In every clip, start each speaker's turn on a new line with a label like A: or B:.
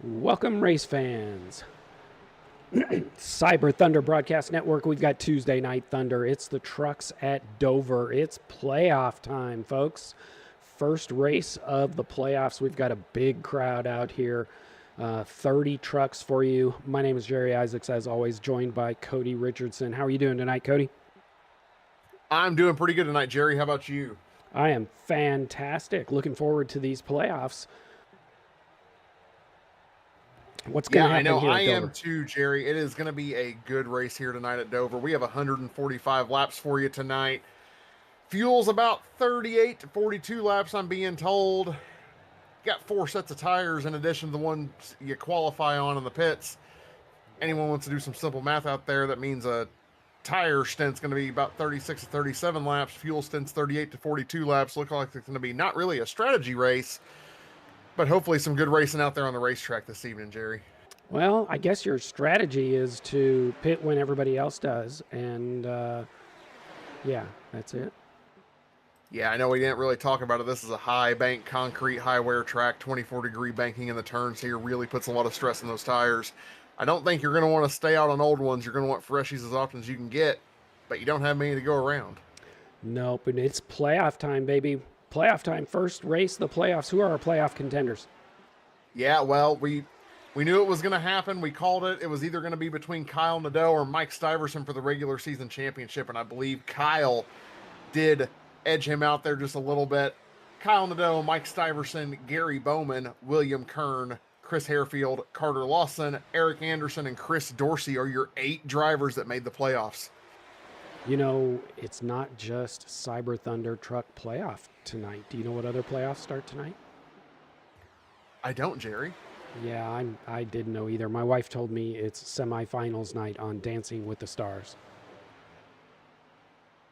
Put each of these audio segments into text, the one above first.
A: Welcome, race fans. Cyber Thunder Broadcast Network. We've got Tuesday Night Thunder. It's the trucks at Dover. It's playoff time, folks. First race of the playoffs. We've got a big crowd out here. 30 trucks for you. My name is Jerry Isaacs, as always, joined by Cody Richardson. How are you doing tonight, Cody?
B: I'm doing pretty good tonight, Jerry. How about you?
A: I am fantastic. Looking forward to these playoffs. What's going to happen here at
B: I
A: Dover?
B: am too, Jerry. It is going to be a good race here tonight at Dover. We have 145 laps for you tonight. Fuel's about 38 to 42 laps, I'm being told. Got 4 sets of tires in addition to the ones you qualify on in the pits. Anyone wants to do some simple math out there, that means a tire stint's going to be about 36 to 37 laps. Fuel stint's 38 to 42 laps. Look like it's going to be not really a strategy race, but hopefully some good racing out there on the racetrack this evening, Jerry.
A: Well, I guess your strategy is to pit when everybody else does, and yeah, that's it.
B: Yeah, I know we didn't really talk about it. This is a high bank concrete, high wear track. 24-degree banking in the turns here really puts a lot of stress on those tires. I don't think you're going to want to stay out on old ones. You're going to want freshies as often as you can get, but you don't have many to go around.
A: Nope, and it's playoff time, baby. Playoff time. First race of the playoffs. Who are our playoff contenders?
B: Yeah, well, we knew it was going to happen. We called it. It was either going to be between Kyle Nadeau or Mike Stiverson for the regular season championship, and I believe Kyle did edge him out there just a little bit. Kyle Nadeau, Mike Stiverson, Gary Bowman, William Kern, Chris Harefield, Carter Lawson, Eric Anderson, and Chris Dorsey are your 8 drivers that made the playoffs.
A: You know, it's not just Cyber Thunder Truck playoff tonight. Do you know what other playoffs start tonight?
B: I don't, Jerry.
A: Yeah, I didn't know either. My wife told me it's semifinals night on Dancing with the Stars.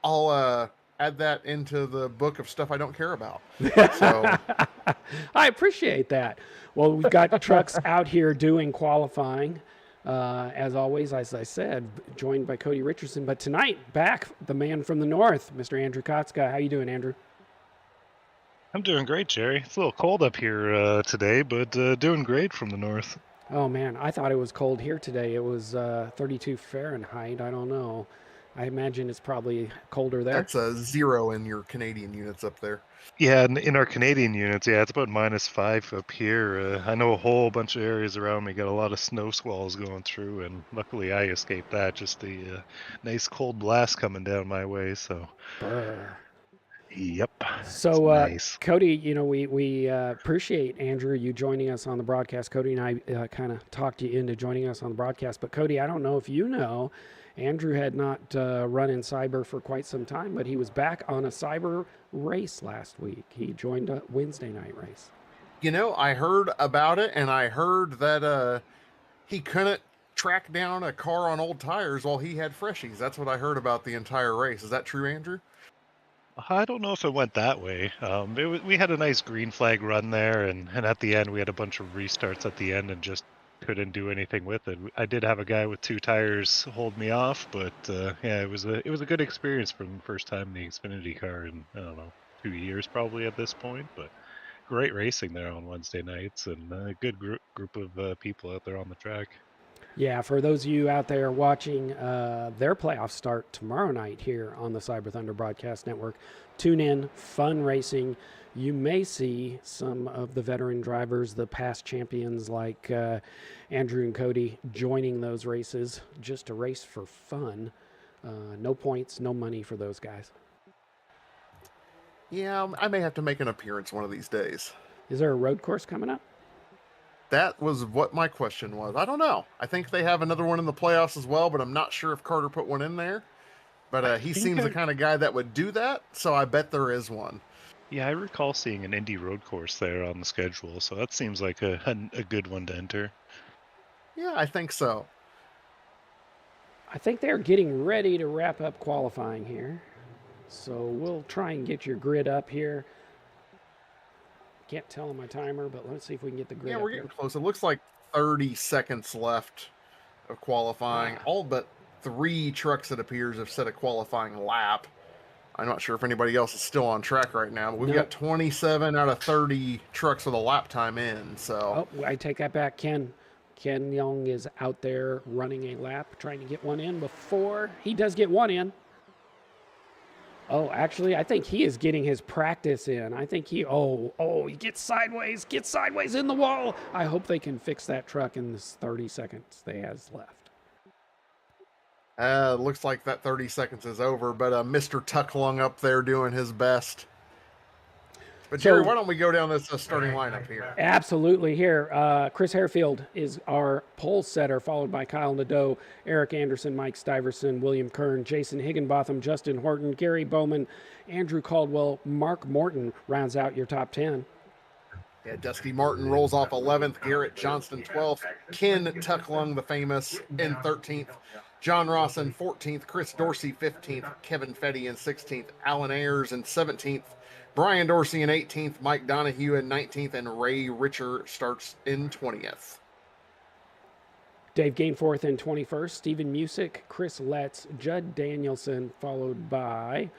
B: I'll add that into the book of stuff I don't care about. So
A: I appreciate that. Well, we've got trucks out here doing qualifying. As always, as I said, joined by Cody Richardson. But tonight, back the man from the north, Mr. Andrew Kotska. How you doing, Andrew?
C: I'm doing great, Jerry. It's a little cold up here today, but doing great from the north.
A: Oh man, I thought it was cold here today. It was 32 Fahrenheit. I don't know. I imagine it's probably colder there.
B: that's a 0 in your Canadian units up there.
C: Yeah, in our Canadian units, yeah, it's about -5 up here. I know a whole bunch of areas around me got a lot of snow squalls going through, and luckily I escaped that. Just the nice cold blast coming down my way. So,
A: Brr.
C: yep.
A: So,
C: Nice.
A: Cody, you know, we appreciate, Andrew, you joining us on the broadcast. Cody and I kind of talked you into joining us on the broadcast. But, Cody, I don't know if you know, Andrew had not run in cyber for quite some time, but he was back on a cyber race last week. He joined a Wednesday night race.
B: You know, I heard about it, and I heard that he couldn't track down a car on old tires while he had freshies. That's what I heard about the entire race. Is that true, Andrew?
C: I don't know if it went that way. We had a nice green flag run there, and at the end we had a bunch of restarts at the end and just couldn't do anything with it. I did have a guy with 2 tires hold me off, but yeah, it was a good experience from the first time in the Xfinity car in, I don't know, 2 years probably at this point. But great racing there on Wednesday nights, and a good group of people out there on the track.
A: Yeah, for those of you out there watching, their playoffs start tomorrow night here on the Cyber Thunder Broadcast Network. Tune in, fun racing. You may see some of the veteran drivers, the past champions like Andrew and Cody, joining those races just to race for fun. No points, no money for those guys.
B: Yeah, I may have to make an appearance one of these days.
A: Is there a road course coming up?
B: That was what my question was. I don't know. I think they have another one in the playoffs as well, but I'm not sure if Carter put one in there. But he seems the kind of guy that would do that, so I bet there is one.
C: Yeah, I recall seeing an Indy road course there on the schedule, so that seems like a good one to enter.
B: Yeah, I think so.
A: I think they're getting ready to wrap up qualifying here. So we'll try and get your grid up here. Can't tell on my timer, but let's see if we can get the grid
B: Yeah,
A: up
B: we're
A: here.
B: getting close. It looks like 30 seconds left of qualifying. All but 3 trucks, it appears, have set a qualifying lap. I'm not sure if anybody else is still on track right now, but we've
A: No.
B: got 27 out of 30 trucks with a lap time in. So
A: Oh, I take that back. Ken Young is out there running a lap, trying to get one in before he does get one in. Oh, actually, I think he is getting his practice in. I think he he gets sideways in the wall. I hope they can fix that truck in this 30 seconds they has left.
B: looks like that 30 seconds is over, but Mr. Tucklung up there doing his best. But Jerry, why don't we go down this starting lineup here?
A: Absolutely. Here, Chris Harefield is our pole setter, followed by Kyle Nadeau, Eric Anderson, Mike Stiverson, William Kern, Jason Higginbotham, Justin Horton, Gary Bowman, Andrew Caldwell, Mark Morton rounds out your top 10.
B: Yeah, Dusty Martin rolls off 11th, Garrett Johnston 12th, Ken Tucklung, the famous, in 13th, John Rawson 14th, Chris Dorsey 15th, Kevin Fetty in 16th, Alan Ayers in 17th, Brian Dorsey in 18th, Mike Donahue in 19th, and Ray Richer starts in 20th.
A: Dave Gainforth in 21st, Stephen Music, Chris Letts, Judd Danielson, followed by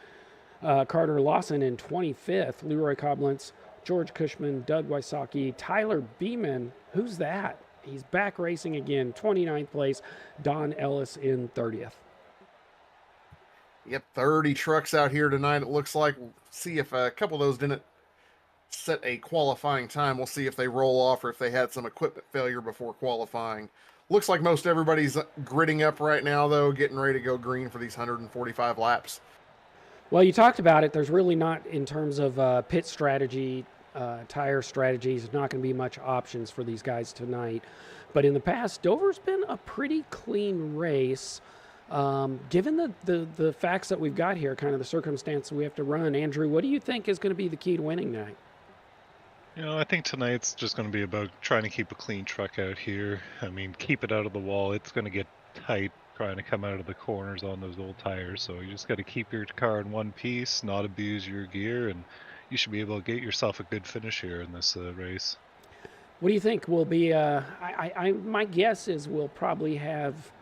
A: Carter Lawson in 25th, Leroy Coblentz, George Cushman, Doug Wysocki, Tyler Beeman. Who's that? He's back racing again, 29th place, Don Ellis in 30th.
B: Yep, 30 trucks out here tonight, it looks like. We'll see if a couple of those didn't set a qualifying time. We'll see if they roll off or if they had some equipment failure before qualifying. Looks like most everybody's gridding up right now, though, getting ready to go green for these 145 laps.
A: Well, you talked about it. There's really not, in terms of pit strategy, tire strategies, not going to be much options for these guys tonight. But in the past, Dover's been a pretty clean race. Given the facts that we've got here, kind of the circumstance we have to run, Andrew, what do you think is going to be the key to winning tonight?
C: I think tonight's just going to be about trying to keep a clean truck out here. I mean, keep it out of the wall. It's going to get tight trying to come out of the corners on those old tires. So you just got to keep your car in one piece, not abuse your gear, and you should be able to get yourself a good finish here in this race.
A: What do you think will be? My guess is we'll probably have.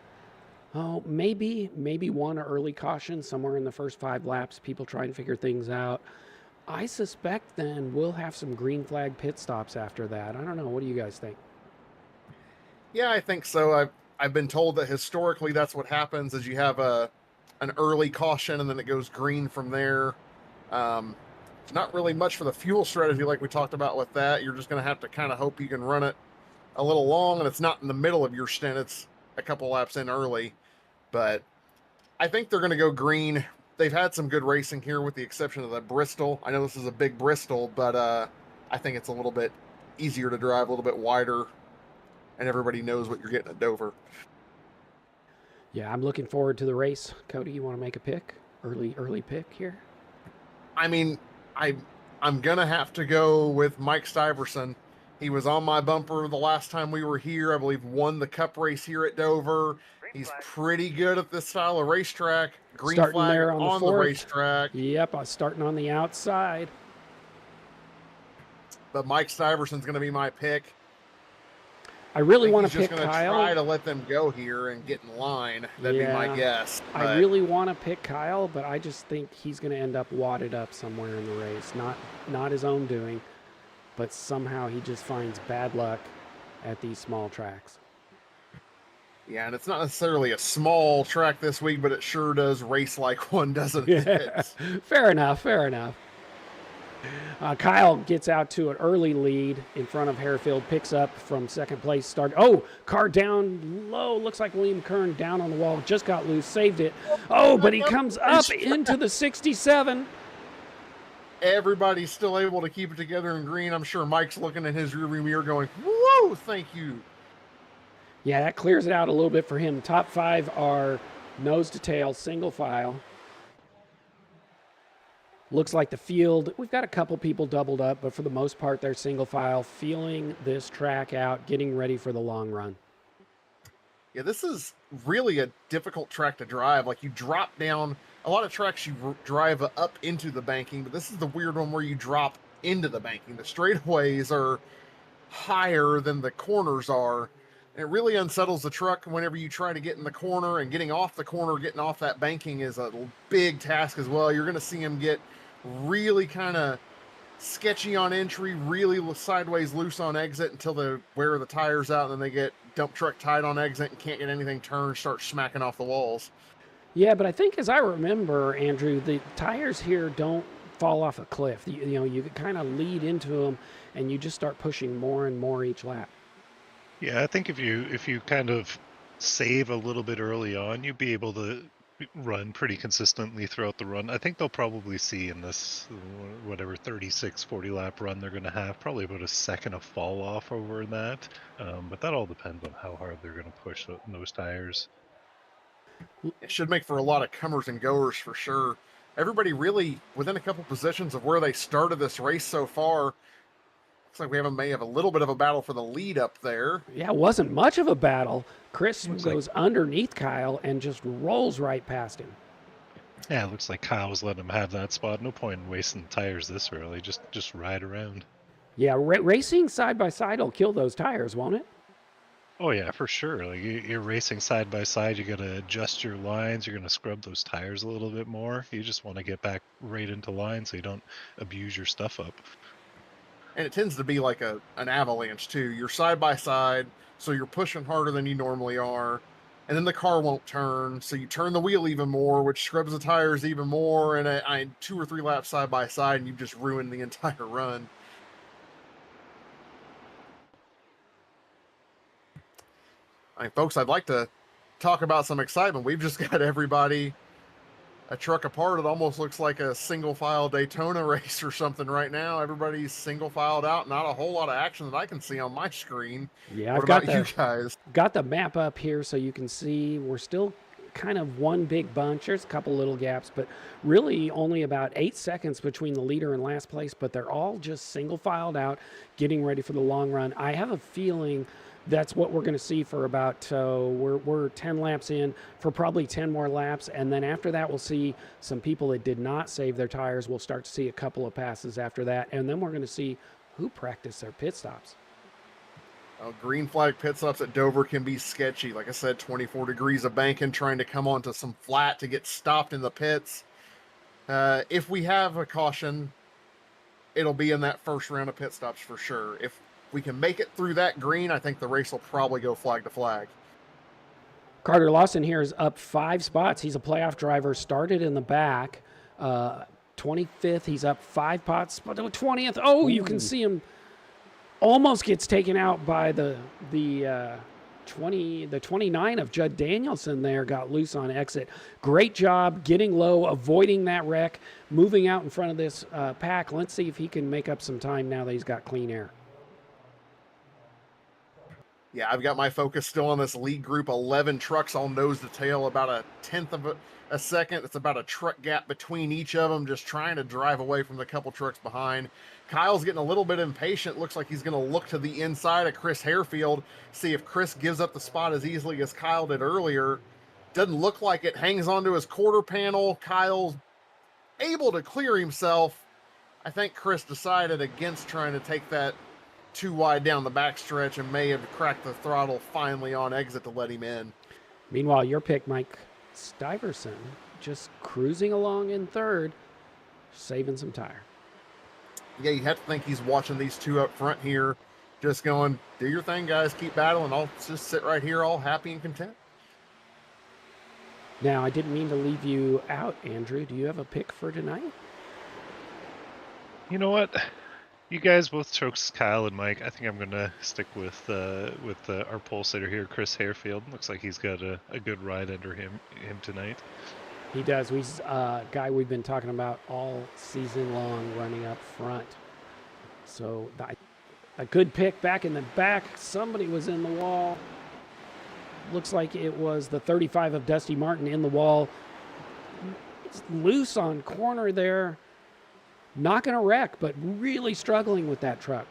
A: Oh, maybe one early caution somewhere in the first 5 laps, people trying to figure things out. I suspect then we'll have some green flag pit stops after that. I don't know. What do you guys think?
B: Yeah, I think so. I've been told that historically that's what happens is you have an early caution and then it goes green from there. It's not really much for the fuel strategy like we talked about with that. You're just going to have to kind of hope you can run it a little long, and it's not in the middle of your stint. It's a couple laps in early. But I think they're going to go green. They've had some good racing here with the exception of the Bristol. I know this is a big Bristol, but I think it's a little bit easier to drive, a little bit wider, and everybody knows what you're getting at Dover.
A: Yeah, I'm looking forward to the race. Cody, you want to make a pick? Early pick here?
B: I mean, I'm going to have to go with Mike Stiverson. He was on my bumper the last time we were here. I believe won the Cup race here at Dover. He's pretty good at this style of racetrack. Green
A: starting
B: flag
A: there on the
B: racetrack.
A: Yep, starting on the outside.
B: But Mike Stiverson's going to be my pick.
A: I really want to
B: pick
A: pick
B: Kyle. He's just going to try to let them go here and get in line. That'd be my guess. But
A: I really want to pick Kyle, but I just think he's going to end up wadded up somewhere in the race. Not his own doing, but somehow he just finds bad luck at these small tracks.
B: Yeah, and it's not necessarily a small track this week, but it sure does race like one, doesn't it?
A: Yeah. Fair enough. Kyle gets out to an early lead in front of Harefield, picks up from second place. Car down low. Looks like William Kern down on the wall. Just got loose, saved it. Oh, but he comes up into the 67.
B: Everybody's still able to keep it together in green. I'm sure Mike's looking in his rearview mirror going, whoa, thank you.
A: Yeah, that clears it out a little bit for him. Top 5 are nose to tail, single file. Looks like the field, we've got a couple people doubled up, but for the most part, they're single file, feeling this track out, getting ready for the long run.
B: Yeah, this is really a difficult track to drive. Like, you drop down. A lot of tracks you drive up into the banking, but this is the weird one where you drop into the banking. The straightaways are higher than the corners are. It really unsettles the truck whenever you try to get in the corner, and getting off the corner, getting off that banking is a big task as well. You're going to see him get really kind of sketchy on entry, really sideways loose on exit until they wear the tires out, and then they get dump truck tight on exit and can't get anything turned, start smacking off the walls.
A: Yeah, but I think as I remember, Andrew, the tires here don't fall off a cliff. You know, you kind of lead into them, and you just start pushing more and more each lap.
C: Yeah, I think if you kind of save a little bit early on, you'd be able to run pretty consistently throughout the run. I think they'll probably see in this whatever 36, 40 lap run they're going to have probably about a second of fall off over that. But that all depends on how hard they're going to push those tires.
B: It should make for a lot of comers and goers for sure. Everybody really within a couple positions of where they started this race so far. Looks like we may have a little bit of a battle for the lead up there.
A: Yeah, it wasn't much of a battle. Chris
C: Looks
A: goes underneath Kyle and just rolls right past him.
C: Yeah, it looks like Kyle was letting him have that spot. No point in wasting tires this early. Just ride around.
A: Yeah, racing side by side will kill those tires, won't it?
C: Oh yeah, for sure. Like you're racing side by side, you got to adjust your lines. You're going to scrub those tires a little bit more. You just want to get back right into line so you don't abuse your stuff up.
B: And it tends to be like an avalanche too. You're side by side, so you're pushing harder than you normally are, and then the car won't turn, so you turn the wheel even more, which scrubs the tires even more. And I 2 or 3 laps side by side, and you've just ruined the entire run. I mean, folks, I'd like to talk about some excitement. We've just got everybody a truck apart. It almost looks like a single file Daytona race or something right now. Everybody's single filed out. Not a whole lot of action that I can see on my screen.
A: Yeah,
B: what
A: I've got
B: about you guys?
A: Got the map up here so you can see we're still kind of one big bunch. There's a couple little gaps, but really only about 8 seconds between the leader and last place, but they're all just single filed out, getting ready for the long run. I have a feeling that's what we're going to see for about, we're 10 laps in, for probably 10 more laps. And then after that, we'll see some people that did not save their tires. We'll start to see a couple of passes after that. And then we're going to see who practiced their pit stops.
B: Green flag pit stops at Dover can be sketchy. Like I said, 24 degrees of banking, trying to come onto some flat to get stopped in the pits. If we have a caution, it'll be in that first round of pit stops for sure. If we can make it through that green, I think the race will probably go flag to flag.
A: Carter Lawson here is up 5 spots. He's a playoff driver, started in the back. 25th, he's up 5 spots. 20th, oh, you can see him almost gets taken out by the 29 of Judd Danielson there, got loose on exit. Great job getting low, avoiding that wreck, moving out in front of this pack. Let's see if he can make up some time now that he's got clean air.
B: Yeah, I've got my focus still on this lead group. 11 trucks all nose to tail, about a tenth of a second. It's about a truck gap between each of them, just trying to drive away from the couple trucks behind. Kyle's getting a little bit impatient. Looks like he's going to look to the inside of Chris Harefield, see if Chris gives up the spot as easily as Kyle did earlier. Doesn't look like it. Hangs onto his quarter panel. Kyle's able to clear himself. I think Chris decided against trying to take that too wide down the backstretch and may have cracked the throttle finally on exit to let him in.
A: Meanwhile, your pick, Mike Stiverson, just cruising along in third, saving some tire.
B: Yeah, you have to think he's watching these two up front here, just going, do your thing, guys, keep battling. I'll just sit right here all happy and content.
A: Now, I didn't mean to leave you out, Andrew. Do you have a pick for tonight?
C: You know what? You guys both chose Kyle and Mike. I think I'm gonna stick with our pole sitter here, Chris Harefield. Looks like he's got a good ride under him tonight.
A: He does. He's a guy we've been talking about all season long, running up front. So a good pick back in the back. Somebody was in the wall. Looks like it was the 35 of Dusty Martin in the wall. It's loose on corner there. Not going to wreck, but really struggling with that truck.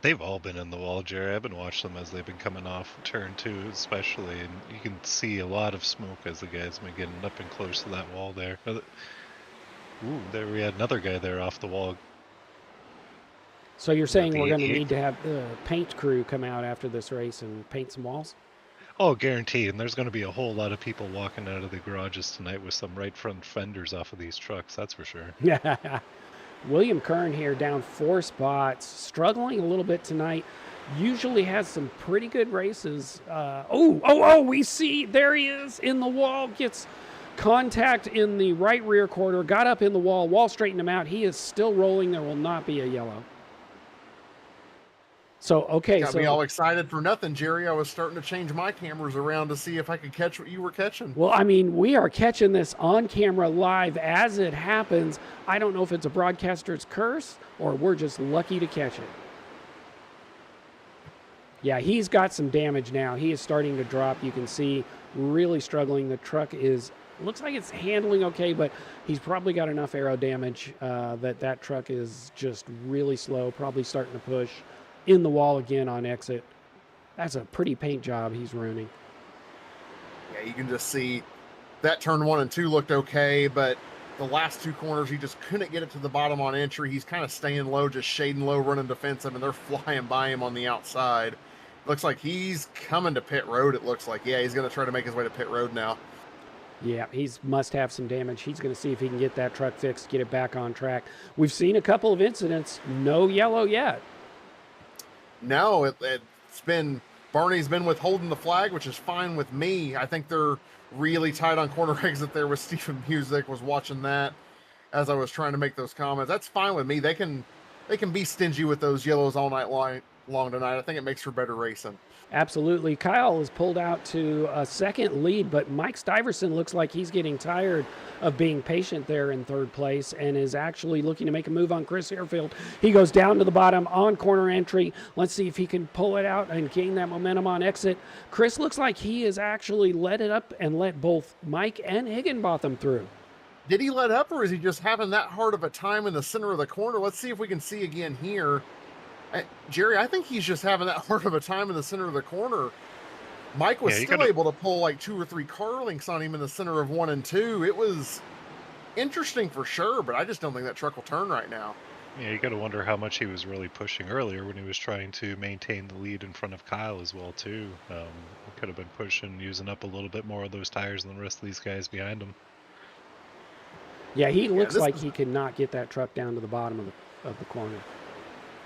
C: They've all been in the wall, Jerry. I've been watching them as they've been coming off turn 2 especially, and you can see a lot of smoke as the guys been getting up and close to that wall there. Ooh, there we had another guy there off the wall.
A: So you're saying
C: the
A: we're going to
C: 88.
A: need to have the paint crew come out after this race and paint some walls?
C: Oh, guaranteed. And there's going to be a whole lot of people walking out of the garages tonight with some right front fenders off of these trucks. That's for sure.
A: William Kern here down 4 spots, struggling a little bit tonight. Usually has some pretty good races. We see, there he is in the wall, gets contact in the right rear quarter, got up in the wall, wall straightened him out. He is still rolling. There will not be a yellow. So, okay.
B: Got me all excited for nothing, Jerry. I was starting to change my cameras around to see if I could catch what you were catching.
A: Well, I mean, we are catching this on camera live as it happens. I don't know if it's a broadcaster's curse or we're just lucky to catch it. Yeah, he's got some damage now. He is starting to drop. You can see really struggling. The truck looks like it's handling okay, but he's probably got enough aero damage that truck is just really slow, probably starting to push in the wall again on exit. That's a pretty paint job he's ruining.
B: Yeah, you can just see that turn 1 and 2 looked okay, but the last 2 corners, he just couldn't get it to the bottom on entry. He's kind of staying low, just shading low, running defensive, and they're flying by him on the outside. Looks like he's coming to pit road, it looks like. Yeah, he's going to try to make his way to pit road now.
A: Yeah, must have some damage. He's going to see if he can get that truck fixed, get it back on track. We've seen a couple of incidents. No yellow yet.
B: No, it's been, Barney's been withholding the flag, which is fine with me. I think they're really tight on corner exit there with Stephen Music. Was watching that as I was trying to make those comments. That's fine with me. They can be stingy with those yellows all night long tonight. I think it makes for better racing.
A: Absolutely. Kyle is pulled out to a second lead, but Mike Stiverson looks like he's getting tired of being patient there in third place and is actually looking to make a move on Chris Airfield. He goes down to the bottom on corner entry. Let's see if he can pull it out and gain that momentum on exit. Chris looks like he has actually let it up and let both Mike and Higginbotham through.
B: Did he let up, or is he just having that hard of a time in the center of the corner? Let's see if we can see again here. Jerry, I think he's just having that hard of a time in the center of the corner. Mike was still able to pull like 2 or 3 car links on him in the center of 1 and 2. It was interesting for sure, but I just don't think that truck will turn right now.
C: Yeah, you got to wonder how much he was really pushing earlier when he was trying to maintain the lead in front of Kyle as well, too. He could have been pushing, using up a little bit more of those tires than the rest of these guys behind him.
A: Yeah, he looks like he cannot get that truck down to the bottom of the corner.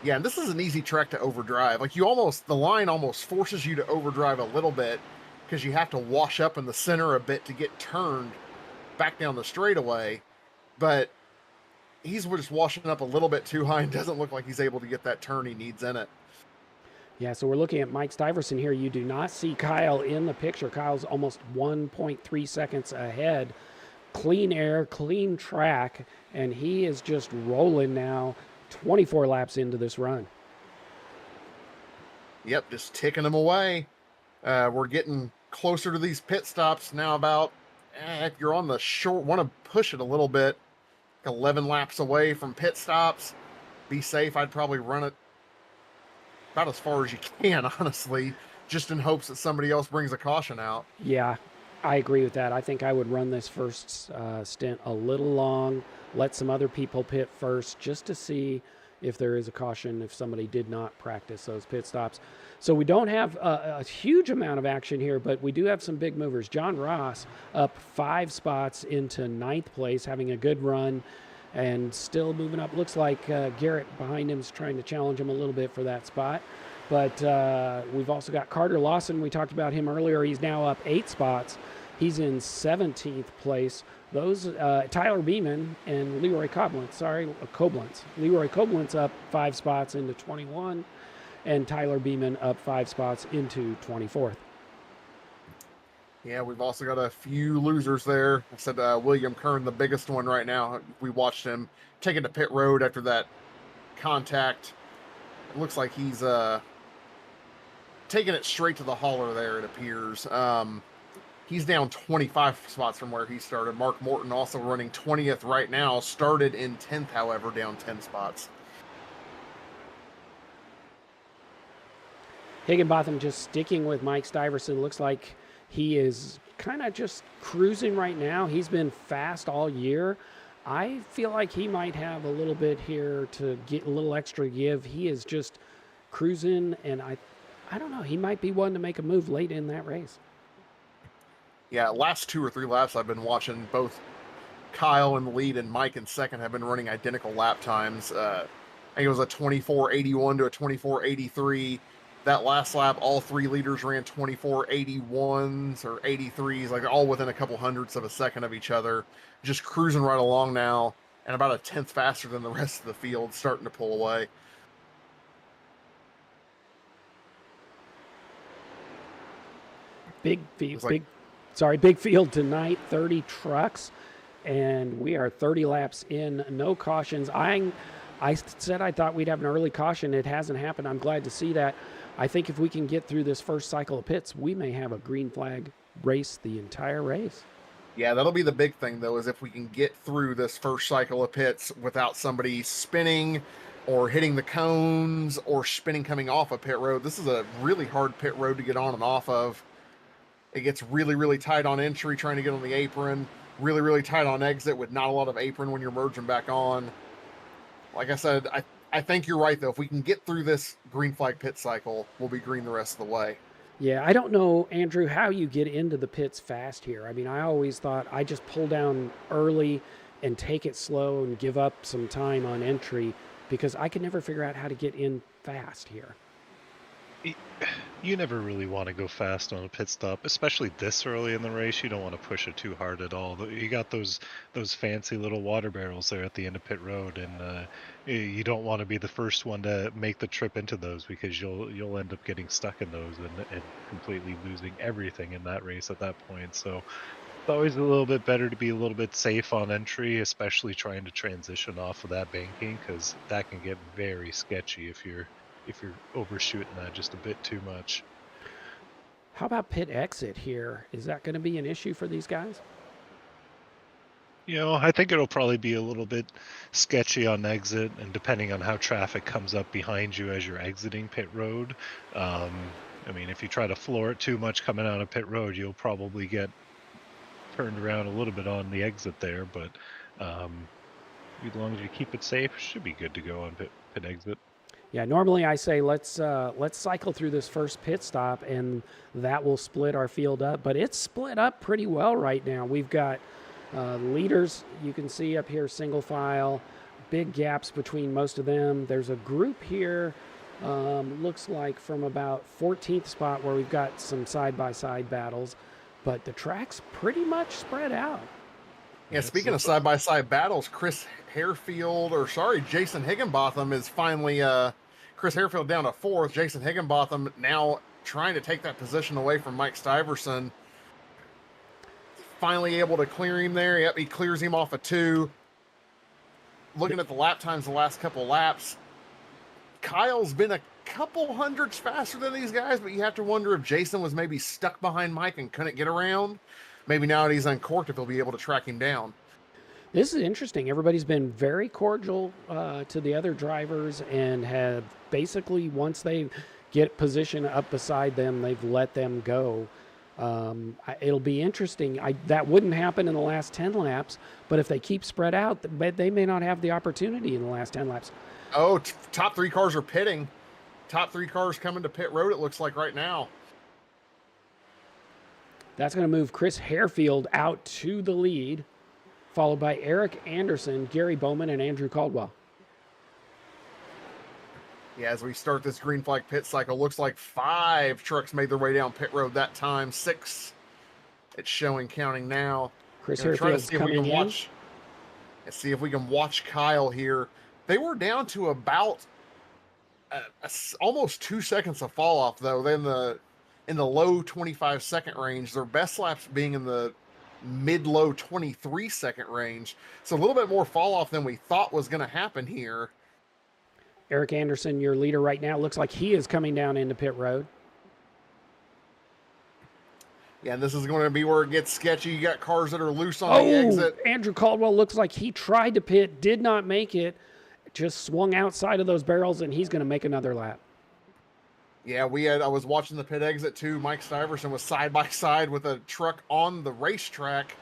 B: Yeah, and this is an easy track to overdrive. Like the line almost forces you to overdrive a little bit because you have to wash up in the center a bit to get turned back down the straightaway. But he's just washing up a little bit too high and doesn't look like he's able to get that turn he needs in it.
A: Yeah, so we're looking at Mike Stiverson here. You do not see Kyle in the picture. Kyle's almost 1.3 seconds ahead. Clean air, clean track, and he is just rolling now. 24 laps into this run.
B: Yep, just ticking them away. We're getting closer to these pit stops now. About if you're on the short, want to push it a little bit, 11 laps away from pit stops. Be safe. I'd probably run it about as far as you can, honestly, just in hopes that somebody else brings a caution out.
A: Yeah, I agree with that. I think I would run this first stint a little long, let some other people pit first just to see if there is a caution if somebody did not practice those pit stops. So we don't have a huge amount of action here, but we do have some big movers. John Ross up 5 spots into 9th place, having a good run and still moving up. Looks like Garrett behind him is trying to challenge him a little bit for that spot. But we've also got Carter Lawson. We talked about him earlier. He's now up 8 spots. He's in 17th place. Those Tyler Beeman and Leroy Koblenz. Leroy Koblenz up 5 spots into 21, and Tyler Beeman up 5 spots into 24th.
B: Yeah, we've also got a few losers there. I said William Kern, the biggest one right now. We watched him taking to pit road after that contact. It looks like he's taking it straight to the hauler there, it appears. He's down 25 spots from where he started. Mark Morton also running 20th right now. Started in 10th, however, down 10 spots.
A: Higginbotham just sticking with Mike Stiverson. Looks like he is kind of just cruising right now. He's been fast all year. I feel like he might have a little bit here to get a little extra give. He is just cruising, and I don't know. He might be one to make a move late in that race.
B: Yeah, last 2 or 3 laps I've been watching, both Kyle in the lead and Mike in second have been running identical lap times. I think it was a 24:81 to a 24:83. That last lap, all 3 leaders ran 24:81s or 83s, like all within a couple hundredths of a second of each other, just cruising right along now, and about a tenth faster than the rest of the field, starting to pull away.
A: Big field tonight, 30 trucks, and we are 30 laps in, no cautions. I said I thought we'd have an early caution. It hasn't happened. I'm glad to see that. I think if we can get through this first cycle of pits, we may have a green flag race the entire race.
B: Yeah, that'll be the big thing, though, is if we can get through this first cycle of pits without somebody spinning or hitting the cones or spinning coming off a pit road. This is a really hard pit road to get on and off of. It gets really, really tight on entry trying to get on the apron, really, really tight on exit with not a lot of apron when you're merging back on. Like I said, I think you're right, though. If we can get through this green flag pit cycle, we'll be green the rest of the way.
A: Yeah, I don't know, Andrew, how you get into the pits fast here. I mean, I always thought I just pull down early and take it slow and give up some time on entry because I could never figure out how to get in fast here.
C: You never really want to go fast on a pit stop, especially this early in the race. You don't want to push it too hard at all. You got those fancy little water barrels there at the end of pit road, and you don't want to be the first one to make the trip into those because you'll end up getting stuck in those and completely losing everything in that race at that point. So it's always a little bit better to be a little bit safe on entry, especially trying to transition off of that banking, because that can get very sketchy if you're overshooting that just a bit too much.
A: How about pit exit here? Is that going to be an issue for these guys?
C: I think it'll probably be a little bit sketchy on exit, and depending on how traffic comes up behind you as you're exiting pit road. I mean, if you try to floor it too much coming out of pit road, you'll probably get turned around a little bit on the exit there, but as long as you keep it safe, it should be good to go on pit exit.
A: Yeah, normally I say let's cycle through this first pit stop, and that will split our field up. But it's split up pretty well right now. We've got leaders, you can see up here, single file, big gaps between most of them. There's a group here, looks like from about 14th spot where we've got some side-by-side battles. But the track's pretty much spread out.
B: Yeah, speaking of side-by-side battles, Jason Higginbotham is finally, Chris Harefield down to 4th. Jason Higginbotham now trying to take that position away from Mike Stiverson. Finally able to clear him there. Yep, he clears him off of 2. Looking at the lap times the last couple laps, Kyle's been a couple hundredths faster than these guys, but you have to wonder if Jason was maybe stuck behind Mike and couldn't get around. Maybe now that he's uncorked, if he'll be able to track him down.
A: This is interesting. Everybody's been very cordial to the other drivers and have basically, once they get position up beside them, they've let them go. It'll be interesting. That wouldn't happen in the last 10 laps, but if they keep spread out, they may not have the opportunity in the last 10 laps.
B: Oh, top 3 cars are pitting. Top 3 cars coming to pit road, it looks like right now.
A: That's going to move Chris Harefield out to the lead, followed by Eric Anderson, Gary Bowman, and Andrew Caldwell.
B: Yeah, as we start this green flag pit cycle, looks like 5 trucks made their way down pit road that time. 6, it's showing, counting now.
A: Chris Harefield's coming in.
B: Let's see if we can watch Kyle here. They were down to about almost 2 seconds of fall off, though. Then in the low 25-second range, their best laps being in the mid-low 23-second range. So a little bit more fall off than we thought was going to happen here.
A: Eric Anderson, your leader right now, looks like he is coming down into pit road.
B: Yeah, and this is going to be where it gets sketchy. You got cars that are loose on the exit.
A: Andrew Caldwell looks like he tried to pit, did not make it, just swung outside of those barrels, and he's going to make another lap.
B: Yeah, I was watching the pit exit too. Mike Stiverson was side by side with a truck on the racetrack.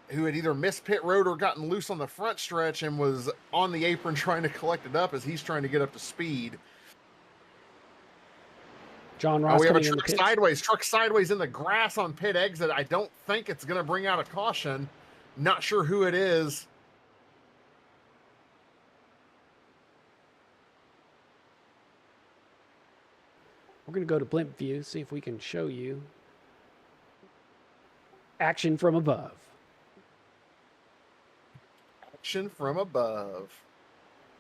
B: who had either missed pit road or gotten loose on the front stretch and was on the apron trying to collect it up as he's trying to get up to speed.
A: John Ross
B: we have a
A: coming in the pits.
B: truck sideways in the grass on pit exit. I don't think it's going to bring out a caution. Not sure who it is.
A: We're going to go to blimp view, see if we can show you action from above.
B: Action from above.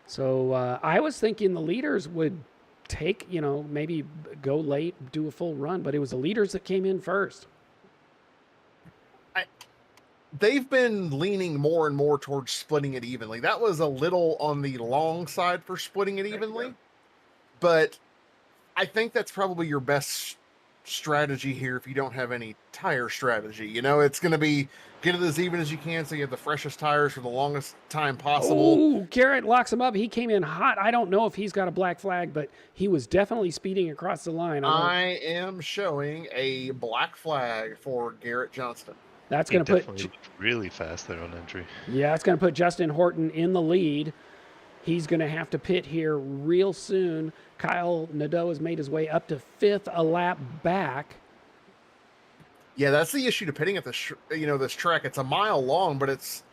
A: So I was thinking the leaders would take, maybe go late, do a full run, but it was the leaders that came in first.
B: They've been leaning more and more towards splitting it evenly. That was a little on the long side for splitting it evenly, but I think that's probably your best strategy here if you don't have any tire strategy. It's going to be get it as even as you can so you have the freshest tires for the longest time possible.
A: Oh, Garrett locks him up. He came in hot. I don't know if he's got a black flag, but he was definitely speeding across the line.
B: I am showing a black flag for Garrett Johnston.
A: That's going to
C: put really fast there on entry.
A: Yeah, it's going to put Justin Horton in the lead. He's going to have to pit here real soon. Kyle Nadeau has made his way up to 5th, a lap back.
B: Yeah, that's the issue to pitting at this, this track. It's a mile long, but it's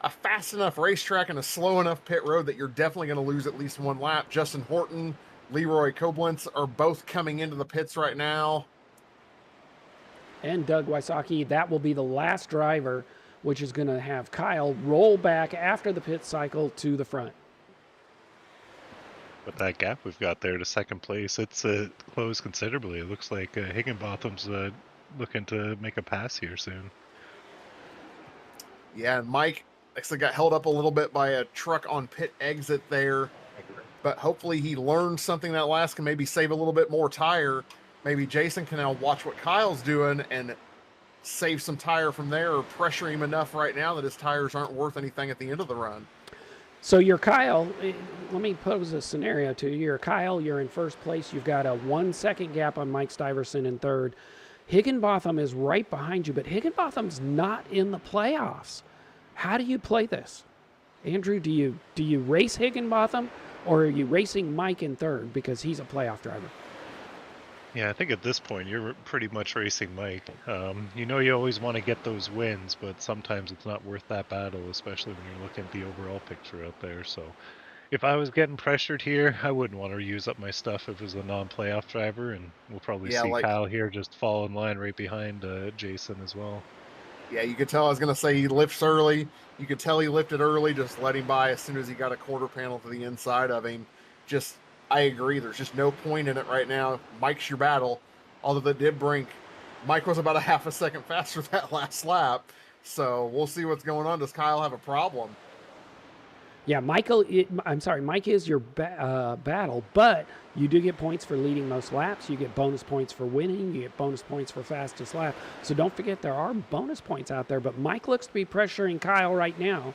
B: a fast enough racetrack and a slow enough pit road that you're definitely going to lose at least one lap. Justin Horton, Leroy Koblenz are both coming into the pits right now.
A: And Doug Wysocki, that will be the last driver, which is going to have Kyle roll back after the pit cycle to the front.
C: But that gap we've got there to second place, it's closed considerably. It looks like Higginbotham's looking to make a pass here soon.
B: Yeah, and Mike actually got held up a little bit by a truck on pit exit there. But hopefully he learned something that last can maybe save a little bit more tire. Maybe Jason can now watch what Kyle's doing and save some tire from there or pressure him enough right now that his tires aren't worth anything at the end of the run.
A: So you're Kyle. Let me pose a scenario to you. You're Kyle. You're in first place. You've got a 1 second gap on Mike Stiverson in third. Higginbotham is right behind you, but Higginbotham's not in the playoffs. How do you play this? Andrew, do you race Higginbotham or are you racing Mike in third because he's a playoff driver?
C: Yeah, I think at this point you're pretty much racing Mike. You always want to get those wins, but sometimes it's not worth that battle, especially when you're looking at the overall picture out there. So if I was getting pressured here, I wouldn't want to use up my stuff if it was a non-playoff driver, and we'll probably see Kyle here just fall in line right behind Jason as well.
B: Yeah, you could tell I was going to say he lifts early. You could tell he lifted early, just let him by as soon as he got a quarter panel to the inside of him. I agree. There's just no point in it right now. Mike's your battle. Although that did bring Mike was about a half a second faster that last lap. So we'll see what's going on. Does Kyle have a problem?
A: Yeah, Mike is your battle, but you do get points for leading most laps. You get bonus points for winning. You get bonus points for fastest lap. So don't forget there are bonus points out there, but Mike looks to be pressuring Kyle right now.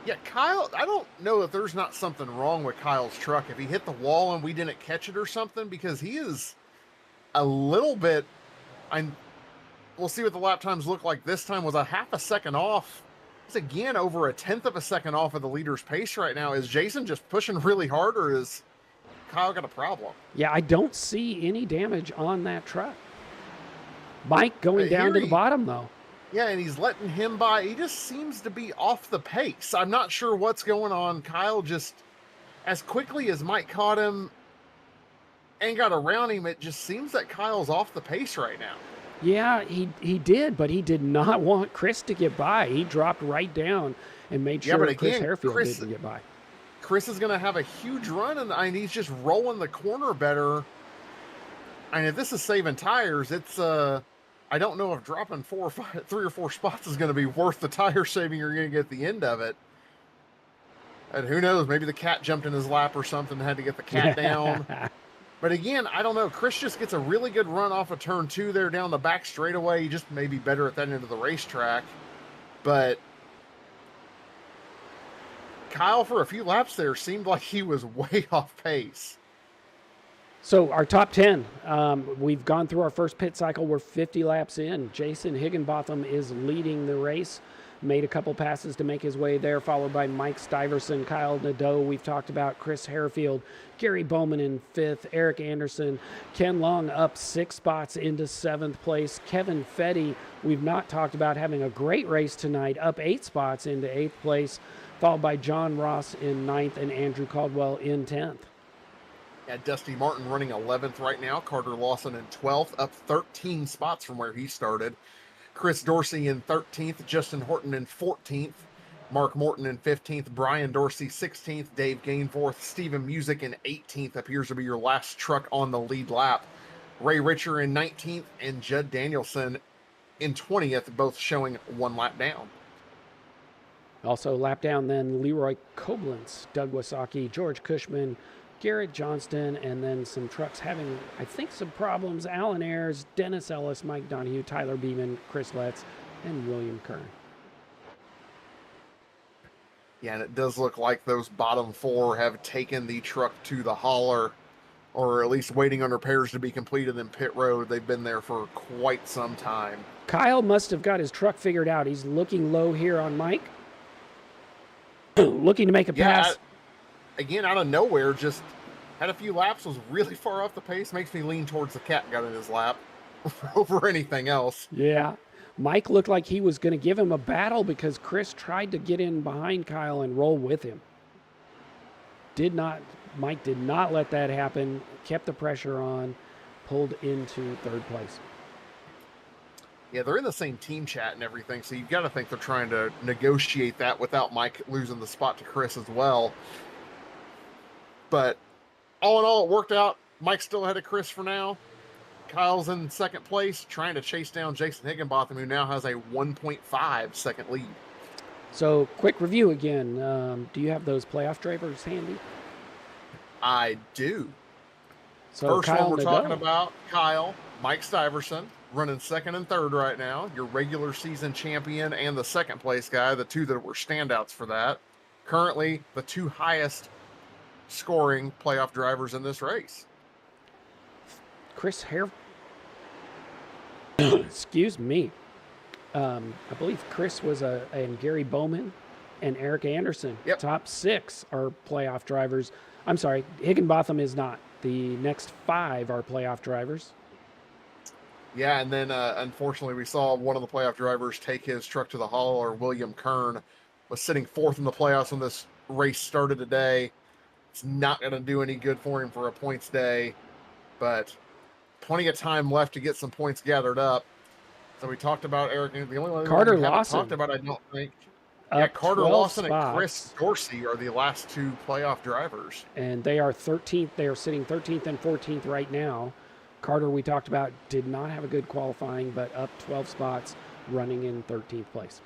B: Yeah, Kyle, I don't know if there's not something wrong with Kyle's truck. If he hit the wall and we didn't catch it or something, because he is a little bit, we'll see what the lap times look like. This time was a half a second off. It's again over a 1/10 of a second off of the leader's pace right now. Is Jason just pushing really hard or is Kyle got a problem?
A: Yeah, I don't see any damage on that truck. Mike going down to the bottom though.
B: Yeah, and he's letting him by. He just seems to be off the pace. I'm not sure what's going on. Kyle just, as quickly as Mike caught him and got around him, it just seems that Kyle's off the pace right now.
A: Yeah, he did, but he did not want Chris to get by. He dropped right down and made sure Chris Harefield didn't get by.
B: Chris is going to have a huge run, and he's just rolling the corner better. And if this is saving tires, it's I don't know if dropping 3 or 4 spots is going to be worth the tire saving you're going to get at the end of it. And who knows, maybe the cat jumped in his lap or something and had to get the cat down. But again, I don't know. Chris just gets a really good run off of turn 2 there down the back straightaway. He just may be better at that end of the racetrack. But Kyle, for a few laps there, seemed like he was way off pace.
A: So our top 10, we've gone through our first pit cycle. We're 50 laps in. Jason Higginbotham is leading the race. Made a couple passes to make his way there, followed by Mike Stiverson, Kyle Nadeau. We've talked about Chris Harefield, Gary Bowman in 5th, Eric Anderson, Ken Long up 6 spots into 7th place. Kevin Fetty, we've not talked about, having a great race tonight, up 8 spots into 8th place, followed by John Ross in 9th and Andrew Caldwell in 10th.
B: Yeah, Dusty Martin running 11th right now. Carter Lawson in 12th, up 13 spots from where he started. Chris Dorsey in 13th, Justin Horton in 14th, Mark Morton in 15th, Brian Dorsey 16th, Dave Gainforth, Stephen Music in 18th, appears to be your last truck on the lead lap. Ray Richer in 19th, and Judd Danielson in 20th, both showing 1 lap down.
A: Also lap down then Leroy Koblenz, Doug Wasaki, George Cushman, Garrett Johnston, and then some trucks having, I think, some problems. Alan Ayers, Dennis Ellis, Mike Donahue, Tyler Beeman, Chris Letts, and William Kern.
B: Yeah, and it does look like those bottom 4 have taken the truck to the hauler, or at least waiting on repairs to be completed in pit road. They've been there for quite some time.
A: Kyle must have got his truck figured out. He's looking low here on Mike. Looking to make a pass.
B: Again, out of nowhere, just had a few laps, was really far off the pace. Makes me lean towards the cat got in his lap over anything else.
A: Yeah. Mike looked like he was going to give him a battle because Chris tried to get in behind Kyle and roll with him. Mike did not let that happen, kept the pressure on, pulled into 3rd place.
B: Yeah, they're in the same team chat and everything, so you've got to think they're trying to negotiate that without Mike losing the spot to Chris as well. But all in all, it worked out. Mike's still ahead of Chris for now. Kyle's in 2nd place, trying to chase down Jason Higginbotham, who now has a 1.5 second lead.
A: So, quick review again. Do you have those playoff drivers handy?
B: I do.
A: So
B: First
A: Kyle
B: one we're
A: Nadeau.
B: talking about, Kyle, Mike Stiverson, running 2nd and 3rd right now. Your regular season champion and the 2nd place guy, the 2 that were standouts for that. Currently, the 2 highest scoring playoff drivers in this race.
A: Chris Hare. Excuse me. I believe Chris was and Gary Bowman and Eric Anderson.
B: Yep.
A: Top 6 are playoff drivers. I'm sorry, Higginbotham is not. The next 5 are playoff drivers.
B: Yeah, and then unfortunately we saw one of the playoff drivers take his truck to the hauler. William Kern was sitting 4th in the playoffs when this race started today. It's not going to do any good for him for a points day, but plenty of time left to get some points gathered up. So we talked about Eric. The only one
A: Carter
B: we haven't
A: Lawson.
B: talked about, I don't think.
A: Up
B: Yeah, Carter
A: 12
B: Lawson
A: spots.
B: and Chris Dorsey are the last 2 playoff drivers.
A: And they are 13th. They are sitting 13th and 14th right now. Carter, we talked about, did not have a good qualifying, but up 12 spots, running in 13th place.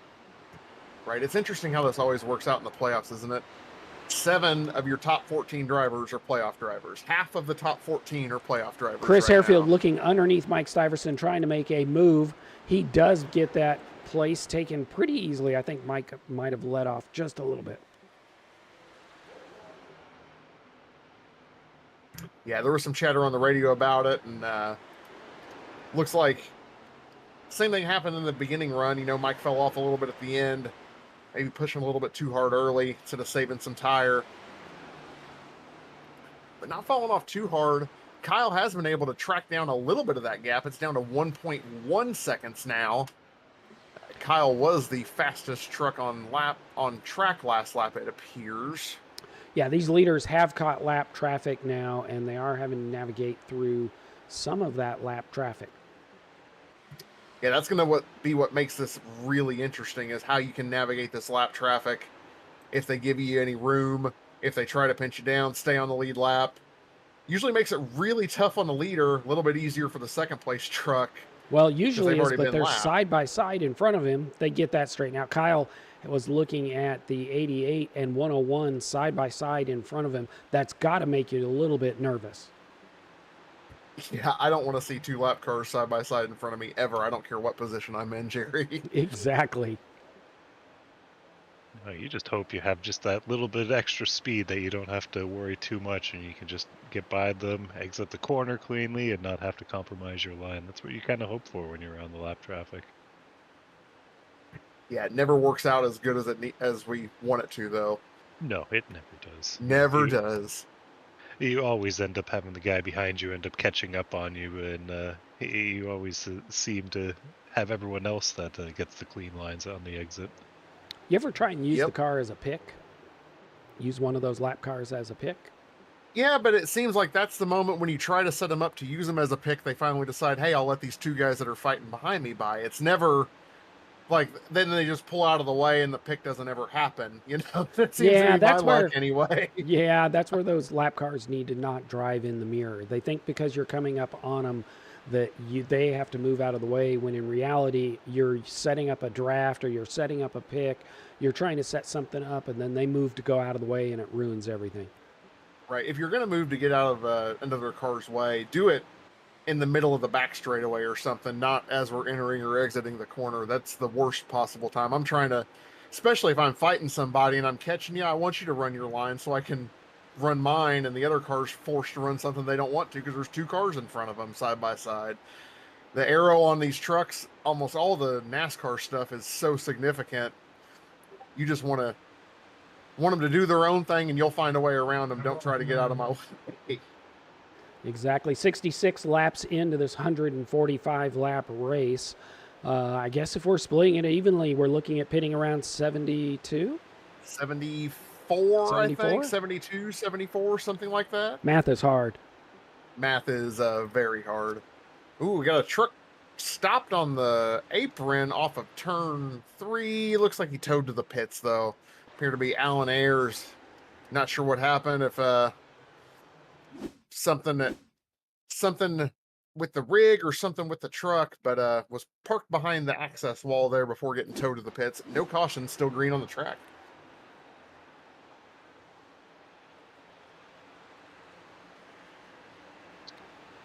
B: Right. It's interesting how this always works out in the playoffs, isn't it? 7 of your top 14 drivers are playoff drivers. Half of the top 14 are playoff drivers.
A: Chris
B: right
A: Harefield
B: now.
A: looking underneath Mike Stiverson, trying to make a move. He does get that place taken pretty easily. I think Mike might have let off just a little bit.
B: Yeah, there was some chatter on the radio about it, and looks like same thing happened in the beginning run. You know, Mike fell off a little bit at the end, maybe pushing a little bit too hard early instead of saving some tire. But not falling off too hard. Kyle has been able to track down a little bit of that gap. It's down to 1.1 seconds now. Kyle was the fastest truck on track last lap, it appears.
A: Yeah, these leaders have caught lap traffic now, and they are having to navigate through some of that lap traffic.
B: Yeah, that's going to be what makes this really interesting, is how you can navigate this lap traffic. If they give you any room, if they try to pinch you down, stay on the lead lap. Usually makes it really tough on the leader, a little bit easier for the second place truck.
A: Well, usually
B: they've
A: is,
B: already
A: but
B: been
A: they're
B: lapped.
A: side by side in front of him. They get that straightened out. Kyle was looking at the 88 and 101 side by side in front of him. That's got to make you a little bit nervous.
B: Yeah, I don't want to see 2 lap cars side by side in front of me ever. I don't care what position I'm in, Jerry.
A: Exactly.
C: You just hope you have just that little bit extra speed that you don't have to worry too much, and you can just get by them, exit the corner cleanly, and not have to compromise your line. That's what you kind of hope for when you're around the lap traffic.
B: Yeah, it never works out as good as we want it to, though.
C: No, it never does.
B: Never
C: you,
B: does.
C: you always end up having the guy behind you end up catching up on you, and you always seem to have everyone else that gets the clean lines on the exit.
A: You ever try and use
B: Yep.
A: the car as a pick? Use one of those lap cars as a pick?
B: Yeah, but it seems like that's the moment when you try to set them up to use them as a pick, they finally decide, hey, I'll let these two guys that are fighting behind me by. It's never like then they just pull out of the way and the pick doesn't ever happen. You know, that seems
A: Yeah,
B: to be
A: that's
B: my
A: where-
B: luck anyway.
A: Yeah, that's where those lap cars need to not drive in the mirror. They think because you're coming up on them that they have to move out of the way, when in reality you're setting up a draft or you're setting up a pick. You're trying to set something up, and then they move to go out of the way, and it ruins everything.
B: Right. If you're going to move to get out of another car's way, do it in the middle of the back straightaway or something, not as we're entering or exiting the corner. That's the worst possible time. I'm trying to, especially if I'm fighting somebody and I'm catching you, I want you to run your line so I can run mine, and the other car's forced to run something they don't want to because there's two cars in front of them side by side. The arrow on these trucks, almost all the NASCAR stuff is so significant. You just want them to do their own thing, and you'll find a way around them. Don't try to get out of my way.
A: Exactly. 66 laps into this 145 lap race. I guess if we're splitting it evenly, we're looking at pitting around 72.
B: 74, I
A: 74?
B: think. 72, 74, something like that.
A: Math is hard.
B: Math is very hard. Ooh, we got a truck stopped on the apron off of turn 3. Looks like he towed to the pits, though. Appear to be Alan Ayers. Not sure what happened. If something with the rig or something with the truck, but was parked behind the access wall there before getting towed to the pits. No caution, still green on the track.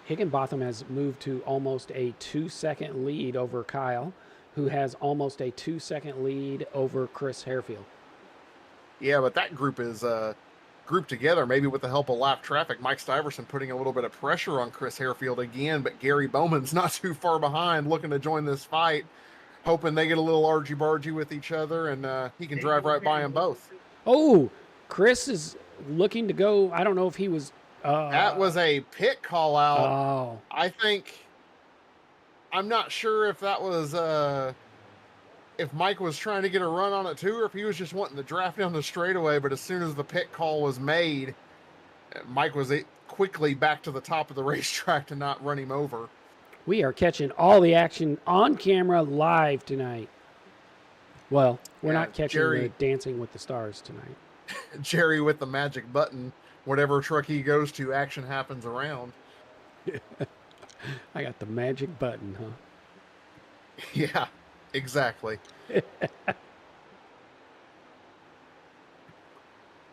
A: Higginbotham has moved to almost a 2-second lead over Kyle, who has almost a 2-second lead over Chris Harefield.
B: Yeah, but that group is grouped together, maybe with the help of lap traffic. Mike Stiverson putting a little bit of pressure on Chris Harefield again, but Gary Bowman's not too far behind, looking to join this fight, hoping they get a little argy-bargy with each other, and he can drive right by them both.
A: Oh, Chris is looking to go. I don't know if he was.
B: That was a pit call out.
A: Oh,
B: I'm not sure if that was if Mike was trying to get a run on it too, or if he was just wanting to draft down the straightaway. But as soon as the pit call was made, Mike was quickly back to the top of the racetrack to not run him over.
A: we are catching all the action on camera live tonight. Well, we're
B: Yeah,
A: not catching
B: Jerry-
A: the Dancing with the Stars tonight.
B: Jerry with the magic button. Whatever truck he goes to, action happens around.
A: I got the magic button, huh?
B: Yeah, exactly.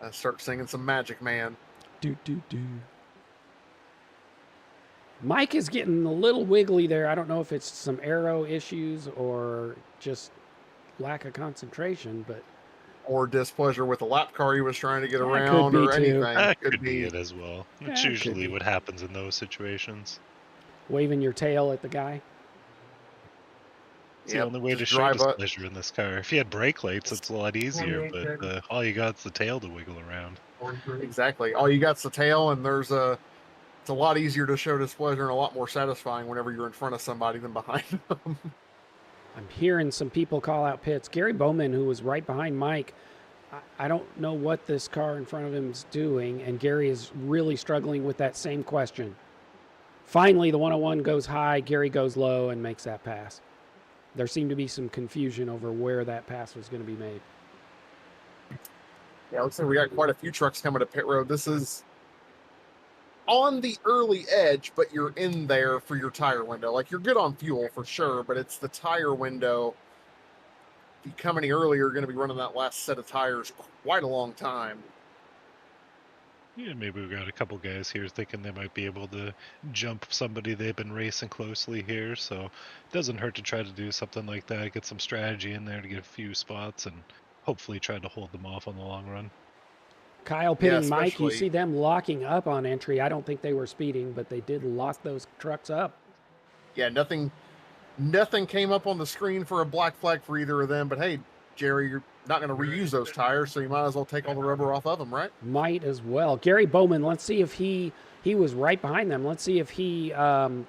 B: I start singing some Magic Man.
A: Do do do. Mike is getting a little wiggly there. I don't know if it's some aero issues or just lack of concentration, but
B: Or displeasure with the lap car he was trying to get
A: Yeah,
B: around,
A: could be
B: or
A: too.
B: anything.
C: That could be it as well.
A: Yeah,
C: It's
A: it could
C: usually
A: be.
C: what happens in those situations.
A: waving your tail at the guy.
C: It's the
B: Yep,
C: only way to
B: just
C: show
B: drive up.
C: displeasure in this car. If you had brake lights, it's a lot easier, but all you got's the tail to wiggle around.
B: Exactly. All you got's the tail, and it's a lot easier to show displeasure and a lot more satisfying whenever you're in front of somebody than behind them.
A: I'm hearing some people call out pits. Gary Bowman, who was right behind Mike, I don't know what this car in front of him is doing, and Gary is really struggling with that same question. Finally, the 101 goes high, Gary goes low and makes that pass. There seemed to be some confusion over where that pass was going to be made.
B: Yeah, looks like we got quite a few trucks coming to pit road. This is on the early edge, but you're in there for your tire window. Like, you're good on fuel for sure, but it's the tire window. If you come any earlier, you're going to be running that last set of tires quite a long time.
C: Yeah, maybe we got a couple guys here thinking they might be able to jump somebody they've been racing closely here, so it doesn't hurt to try to do something like that, get some strategy in there to get a few spots, and hopefully try to hold them off on the long run.
A: Kyle pitting Mike, you
B: especially-
A: see them locking up on entry. I don't think they were speeding, but they did lock those trucks up.
B: Yeah, nothing came up on the screen for a black flag for either of them. But hey, Jerry, you're not going to reuse those tires, so you might as well take all the rubber off of them, right?
A: Might as well. Gary Bowman, let's see if he was right behind them. Let's see if he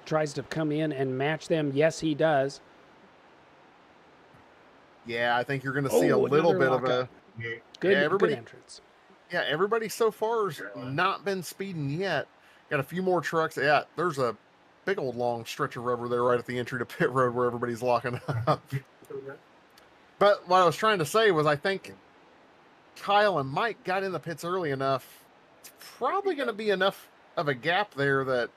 A: tries to come in and match them. Yes, he does.
B: Yeah, I think you're going to see a little
A: another
B: bit of a.
A: lockup. Good,
B: everybody-
A: good entrance.
B: Yeah, everybody so far has not been speeding yet. Got a few more trucks. Yeah, there's a big old long stretch of rubber there right at the entry to pit road where everybody's locking up. But what I was trying to say was I think Kyle and Mike got in the pits early enough. It's probably going to be enough of a gap there that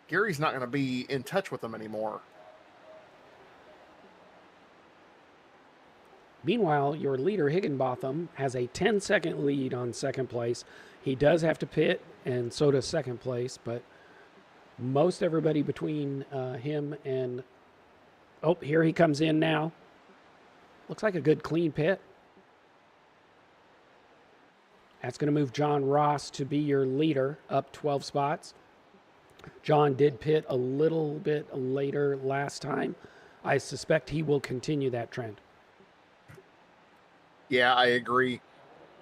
B: Gary's not going to be in touch with them anymore.
A: Meanwhile, your leader, Higginbotham, has a 10-second lead on second place. He does have to pit, and so does second place, but most everybody between him and... Oh, here he comes in now. Looks like a good clean pit. That's going to move John Ross to be your leader, up 12 spots. John did pit a little bit later last time. I suspect he will continue that trend.
B: Yeah, I agree.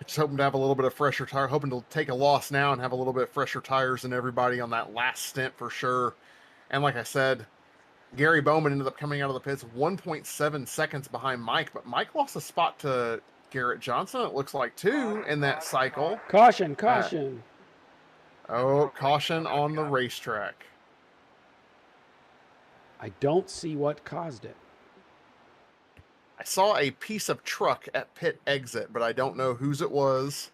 B: Just hoping to have a little bit of fresher tire, hoping to take a loss now and have a little bit fresher tires than everybody on that last stint for sure. And like I said, Gary Bowman ended up coming out of the pits 1.7 seconds behind Mike, but Mike lost a spot to Garrett Johnson, it looks like, too, in that cycle.
A: Caution, caution.
B: Oh, caution on the racetrack.
A: I don't see what caused it.
B: I saw a piece of truck at pit exit, but I don't know whose it was.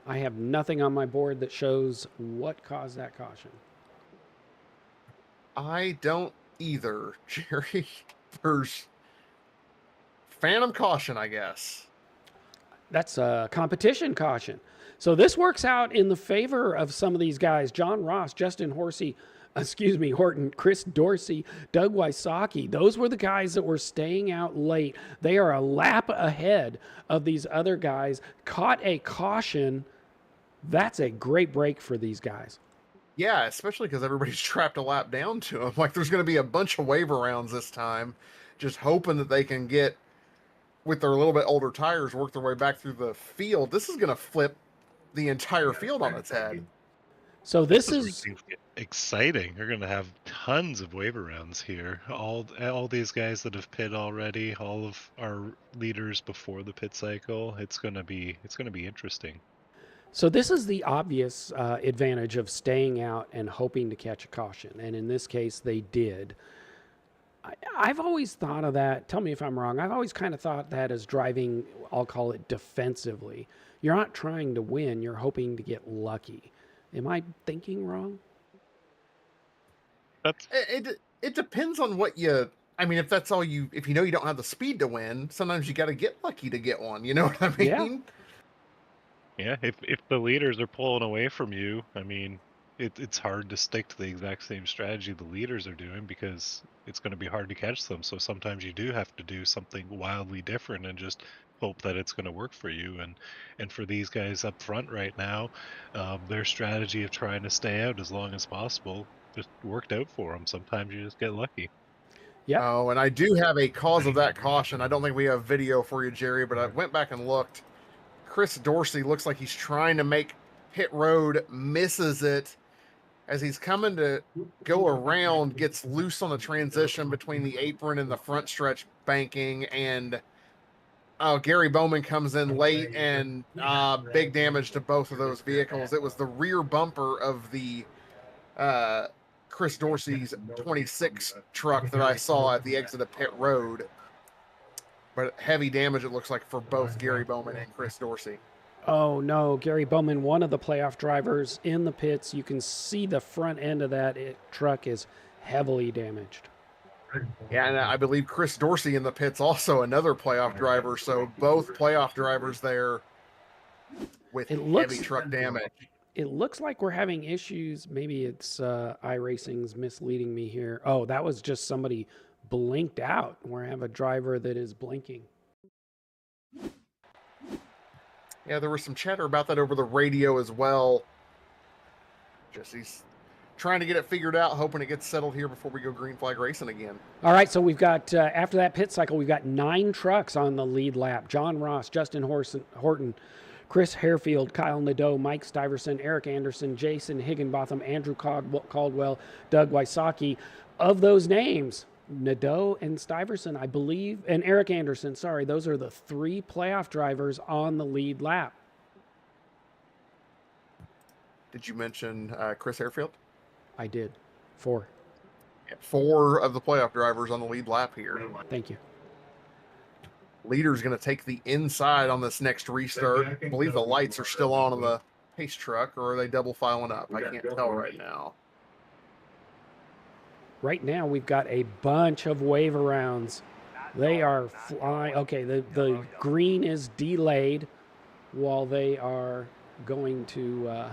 A: I have nothing on my board that shows what caused that caution.
B: I don't either, Jerry. There's phantom caution, I guess.
A: That's a competition caution. So this works out in the favor of some of these guys. John Ross, Justin Horton, Chris Dorsey, Doug Wysocki. Those were the guys that were staying out late. They are a lap ahead of these other guys. Caught a caution. That's a great break for these guys.
B: Yeah, especially because everybody's trapped a lap down to them. Like there's going to be a bunch of waiver rounds this time, just hoping that they can get, with their little bit older tires, work their way back through the field. This is going to flip the entire field on its head.
A: So this
C: where
A: is
C: things get exciting. You're going to have tons of waiver rounds here. All these guys that have pit already, all of our leaders before the pit cycle. It's going to be interesting.
A: So this is the obvious advantage of staying out and hoping to catch a caution. And in this case, they did. I've always thought of that. Tell me if I'm wrong. I've always kind of thought that as driving, I'll call it defensively. You're not trying to win. You're hoping to get lucky. Am I thinking wrong?
C: That's
B: It depends on what you. I mean, if that's all you, if you know you don't have the speed to win, sometimes you got to get lucky to get one. You know what I mean?
A: Yeah.
C: yeah. If the leaders are pulling away from you, I mean, it's hard to stick to the exact same strategy the leaders are doing because it's going to be hard to catch them. So sometimes you do have to do something wildly different and just hope that it's going to work for you. And for these guys up front right now, their strategy of trying to stay out as long as possible just worked out for them. Sometimes you just get lucky.
A: Yep.
B: Oh, and I do have a cause of that caution. I don't think we have video for you, Jerry, but I went back and looked. Chris Dorsey looks like he's trying to make pit road, misses it. As he's coming to go around, gets loose on the transition between the apron and the front stretch banking, and Gary Bowman comes in late, and big damage to both of those vehicles. It was the rear bumper of the Chris Dorsey's 26 truck that I saw at the exit of pit road. But heavy damage, it looks like, for both Gary Bowman and Chris Dorsey.
A: Oh, no. Gary Bowman, one of the playoff drivers in the pits. You can see the front end of that truck is heavily damaged.
B: Yeah, and I believe Chris Dorsey in the pits, also another playoff driver. So both playoff drivers there with heavy truck damage.
A: It looks like we're having issues. Maybe it's iRacing's misleading me here. Oh, that was just somebody blinked out. We have a driver that is blinking.
B: Yeah, there was some chatter about that over the radio as well. Jesse's trying to get it figured out, hoping it gets settled here before we go green flag racing again.
A: All right, so we've got, after that pit cycle, we've got 9 trucks on the lead lap. John Ross, Justin Horton, Chris Harefield, Kyle Nadeau, Mike Stiverson, Eric Anderson, Jason Higginbotham, Andrew Caldwell, Doug Wysocki. Of those names, Nadeau and Stiverson, I believe, and Eric Anderson, sorry, those are the 3 playoff drivers on the lead lap.
B: Did you mention Chris Harefield?
A: I did. 4.
B: 4 of the playoff drivers on the lead lap here.
A: Thank you.
B: Leader's going to take the inside on this next restart. I believe the lights are still on the pace truck, or are they double filing up? I can't tell right now.
A: Right now, we've got a bunch of wave arounds. They are flying. Okay, the green is delayed while they are going to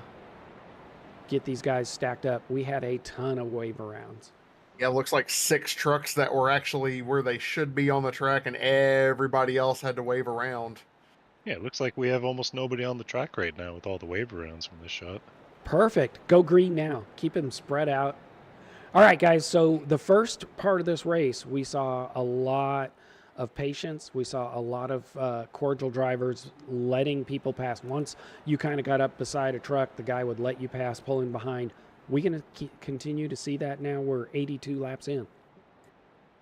A: get these guys stacked up. We had a ton of wave arounds.
B: Yeah, it looks like 6 trucks that were actually where they should be on the track, and everybody else had to wave around.
C: Yeah, it looks like we have almost nobody on the track right now with all the wave arounds from this shot.
A: Perfect. Go green now. Keep them spread out. All right, guys. So the first part of this race, we saw a lot of patience. We saw a lot of cordial drivers letting people pass. Once you kind of got up beside a truck, the guy would let you pass, pulling behind. We going to continue to see that now? We're 82 laps in.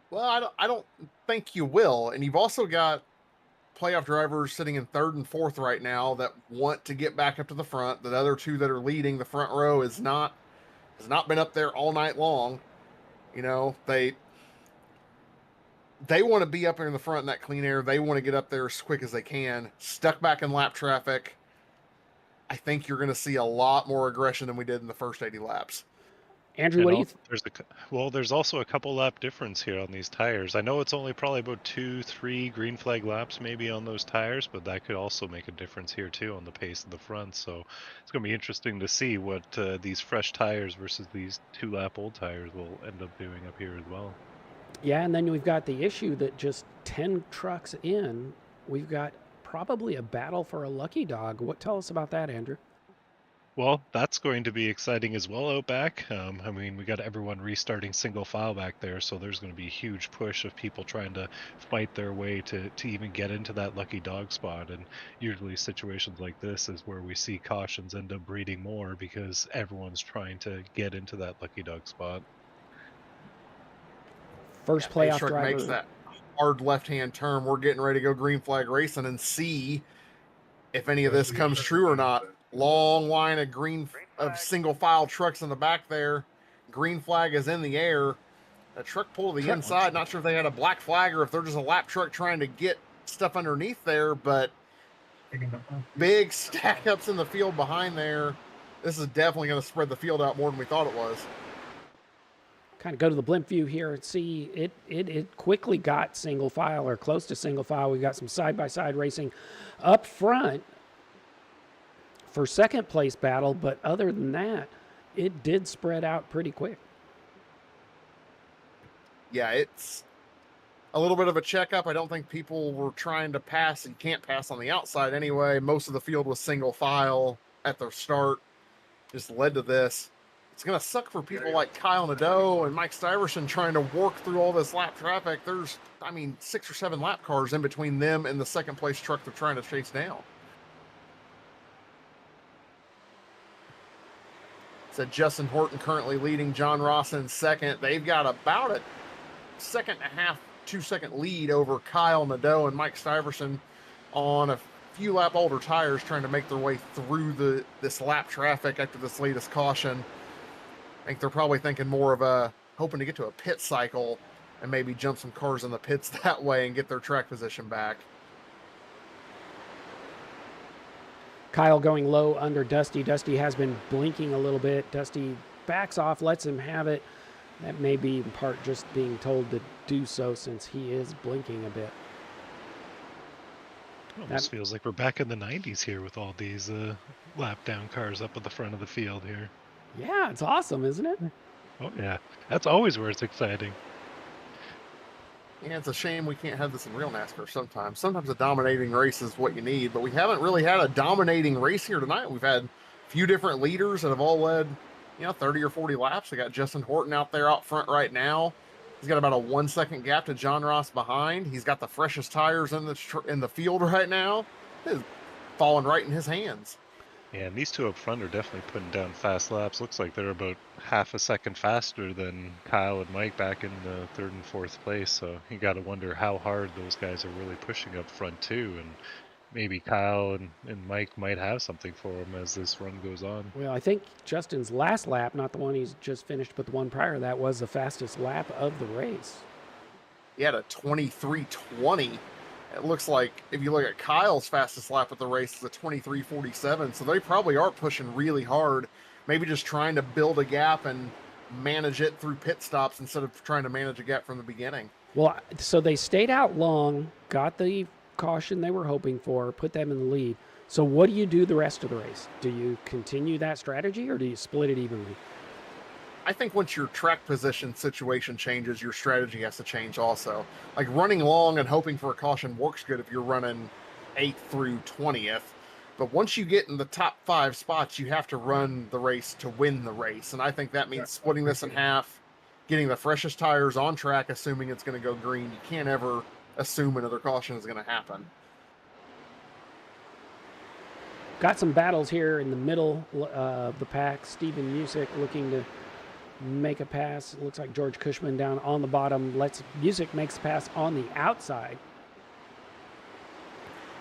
B: Well, I don't think you will. And you've also got playoff drivers sitting in 3rd and 4th right now that want to get back up to the front. The other 2 that are leading the front row has not been up there all night long. You know, they want to be up there in the front in that clean air. They want to get up there as quick as they can. Stuck back in lap traffic. I think you're going to see a lot more aggression than we did in the first 80 laps.
A: Andrew, what do you
C: there's also a couple lap difference here on these tires. I know it's only probably about 2-3 green flag laps maybe on those tires, but that could also make a difference here too on the pace of the front. So it's going to be interesting to see what these fresh tires versus these 2-lap old tires will end up doing up here as well.
A: Yeah, and then we've got the issue that just 10 trucks in, we've got probably a battle for a lucky dog. Tell us about that, Andrew?
C: Well, that's going to be exciting as well out back. I mean, we got everyone restarting single file back there, so there's going to be a huge push of people trying to fight their way to even get into that lucky dog spot. And usually situations like this is where we see cautions end up breeding more because everyone's trying to get into that lucky dog spot.
A: First playoff driver
B: makes that hard left-hand turn. We're getting ready to go green flag racing and see if any of this comes true or not. Long line of single file trucks in the back there. Green flag is in the air. A truck pulled to the inside. Not sure if they had a black flag or if they're just a lap truck trying to get stuff underneath there, but big stack ups in the field behind there. This is definitely going to spread the field out more than we thought it was.
A: Kind of go to the blimp view here and see it quickly got single file or close to single file. We've got some side-by-side racing up front for second place battle, but other than that, it did spread out pretty quick.
B: Yeah, it's a little bit of a checkup. I don't think people were trying to pass, and can't pass on the outside anyway. Most of the field was single file at the start. Just led to this. It's going to suck for people like Kyle Nadeau and Mike Stiverson trying to work through all this lap traffic. There's, 6 or 7 lap cars in between them and the second place truck they're trying to chase down. Said Justin Horton currently leading, John Ross in second. They've got about a 1.5, 2-second lead over Kyle Nadeau and Mike Stiverson on a few lap older tires trying to make their way through this lap traffic after this latest caution. I think they're probably thinking more of hoping to get to a pit cycle and maybe jump some cars in the pits that way and get their track position back.
A: Kyle going low under Dusty. Dusty has been blinking a little bit. Dusty backs off, lets him have it. That may be in part just being told to do so since he is blinking a bit.
C: It almost feels like we're back in the 90s here with all these lap down cars up at the front of the field here.
A: Yeah, it's awesome, isn't it?
C: Oh, yeah. That's always where it's exciting.
B: Yeah, it's a shame we can't have this in real NASCAR sometimes. Sometimes a dominating race is what you need, but we haven't really had a dominating race here tonight. We've had a few different leaders that have all led, 30 or 40 laps. We got Justin Horton out there out front right now. He's got about a 1 second gap to John Ross behind. He's got the freshest tires in the field right now. It's falling right in his hands.
C: Yeah, and these two up front are definitely putting down fast laps. Looks like they're about half a second faster than Kyle and Mike back in the third and fourth place. So you got to wonder how hard those guys are really pushing up front too. And maybe Kyle and Mike might have something for them as this run goes on.
A: Well, I think Justin's last lap, not the one he's just finished, but the one prior to that, was the fastest lap of the race.
B: He had a 23:20. It looks like if you look at Kyle's fastest lap at the race, it's a 23:47. So they probably are pushing really hard, maybe just trying to build a gap and manage it through pit stops instead of trying to manage a gap from the beginning.
A: Well, so they stayed out long, got the caution they were hoping for, put them in the lead. So what do you do the rest of the race? Do you continue that strategy or do you split it evenly?
B: I think once your track position situation changes, your strategy has to change also. Like running long and hoping for a caution works good if you're running 8th through 20th. But once you get in the top 5 spots, you have to run the race to win the race. And I think that means splitting this in half, getting the freshest tires on track, assuming it's going to go green. You can't ever assume another caution is going to happen.
A: Got some battles here in the middle of the pack. Steven Music looking to make a pass. It looks like George Cushman down on the bottom. Music makes the pass on the outside.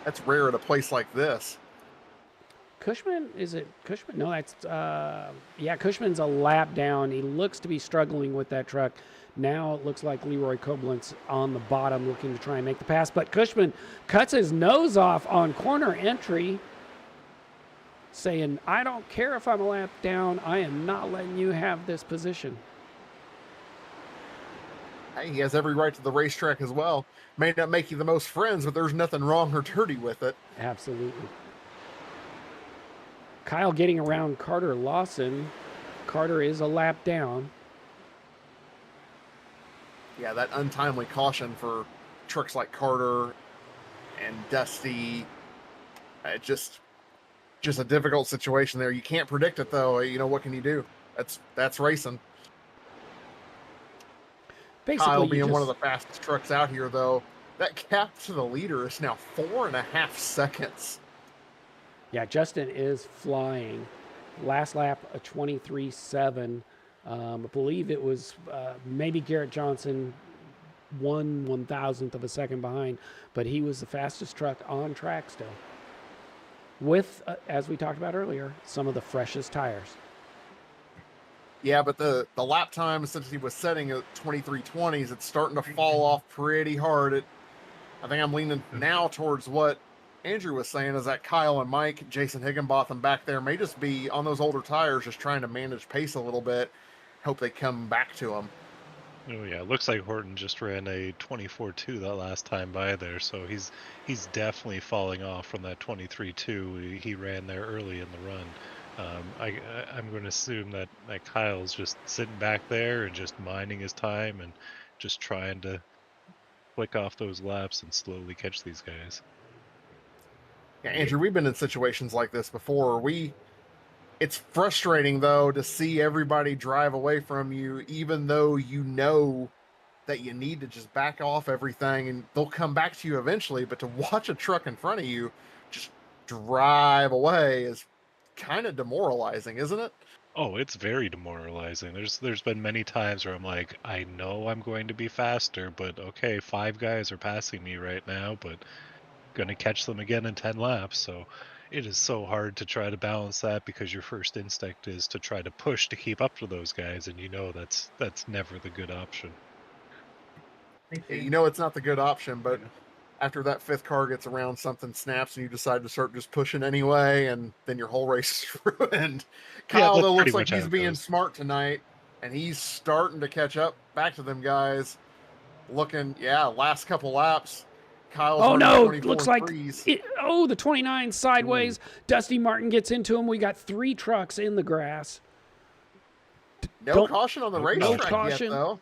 B: That's rare at a place like this.
A: Cushman, is it Cushman? No, that's, Cushman's a lap down. He looks to be struggling with that truck. Now it looks like Leroy Koblenz on the bottom looking to try and make the pass, but Cushman cuts his nose off on corner entry, saying, I don't care if I'm a lap down. I am not letting you have this position.
B: Hey, he has every right to the racetrack as well. May not make you the most friends, but there's nothing wrong or dirty with it.
A: Absolutely. Kyle getting around Carter Lawson. Carter is a lap down.
B: Yeah, that untimely caution for trucks like Carter and Dusty. Just a difficult situation there. You can't predict it though. What can you do? That's racing.
A: Basically,
B: Kyle being one of the fastest trucks out here though, that gap to the leader is now 4.5 seconds.
A: Yeah, Justin is flying. Last lap, a 23.7. I believe it was maybe Garrett Johnson 1/1000th of a second behind, but he was the fastest truck on track still. With, as we talked about earlier, some of the freshest tires.
B: Yeah, but the lap time, since he was setting at 23:20s, it's starting to fall off pretty hard. I think I'm leaning now towards what Andrew was saying, is that Kyle and Mike, Jason Higginbotham back there may just be on those older tires, just trying to manage pace a little bit. Hope they come back to him.
C: Oh yeah, it looks like Horton just ran a 24.2 that last time by there, so he's definitely falling off from that 23.2 he ran there early in the run. I'm going to assume that Kyle's just sitting back there and just minding his time and just trying to flick off those laps and slowly catch these guys.
B: Yeah, Andrew, we've been in situations like this before. It's frustrating though to see everybody drive away from you, even though you know that you need to just back off everything and they'll come back to you eventually. But to watch a truck in front of you just drive away is kind of demoralizing, isn't it?
C: Oh, it's very demoralizing. There's been many times where I'm like, I know I'm going to be faster, but okay, 5 guys are passing me right now, but going to catch them again in 10 laps. So it is so hard to try to balance that, because your first instinct is to try to push to keep up to those guys, and that's never the good option.
B: It's not the good option, but after that 5th car gets around, something snaps and you decide to start just pushing anyway, and then your whole race is ruined. Kyle, though, looks like he's being smart tonight, and he's starting to catch up back to them guys. Last couple laps. Kyle's
A: looks like the 29 sideways. Dusty Martin gets into him. We got 3 trucks in the grass.
B: No caution on the racetrack yet, though.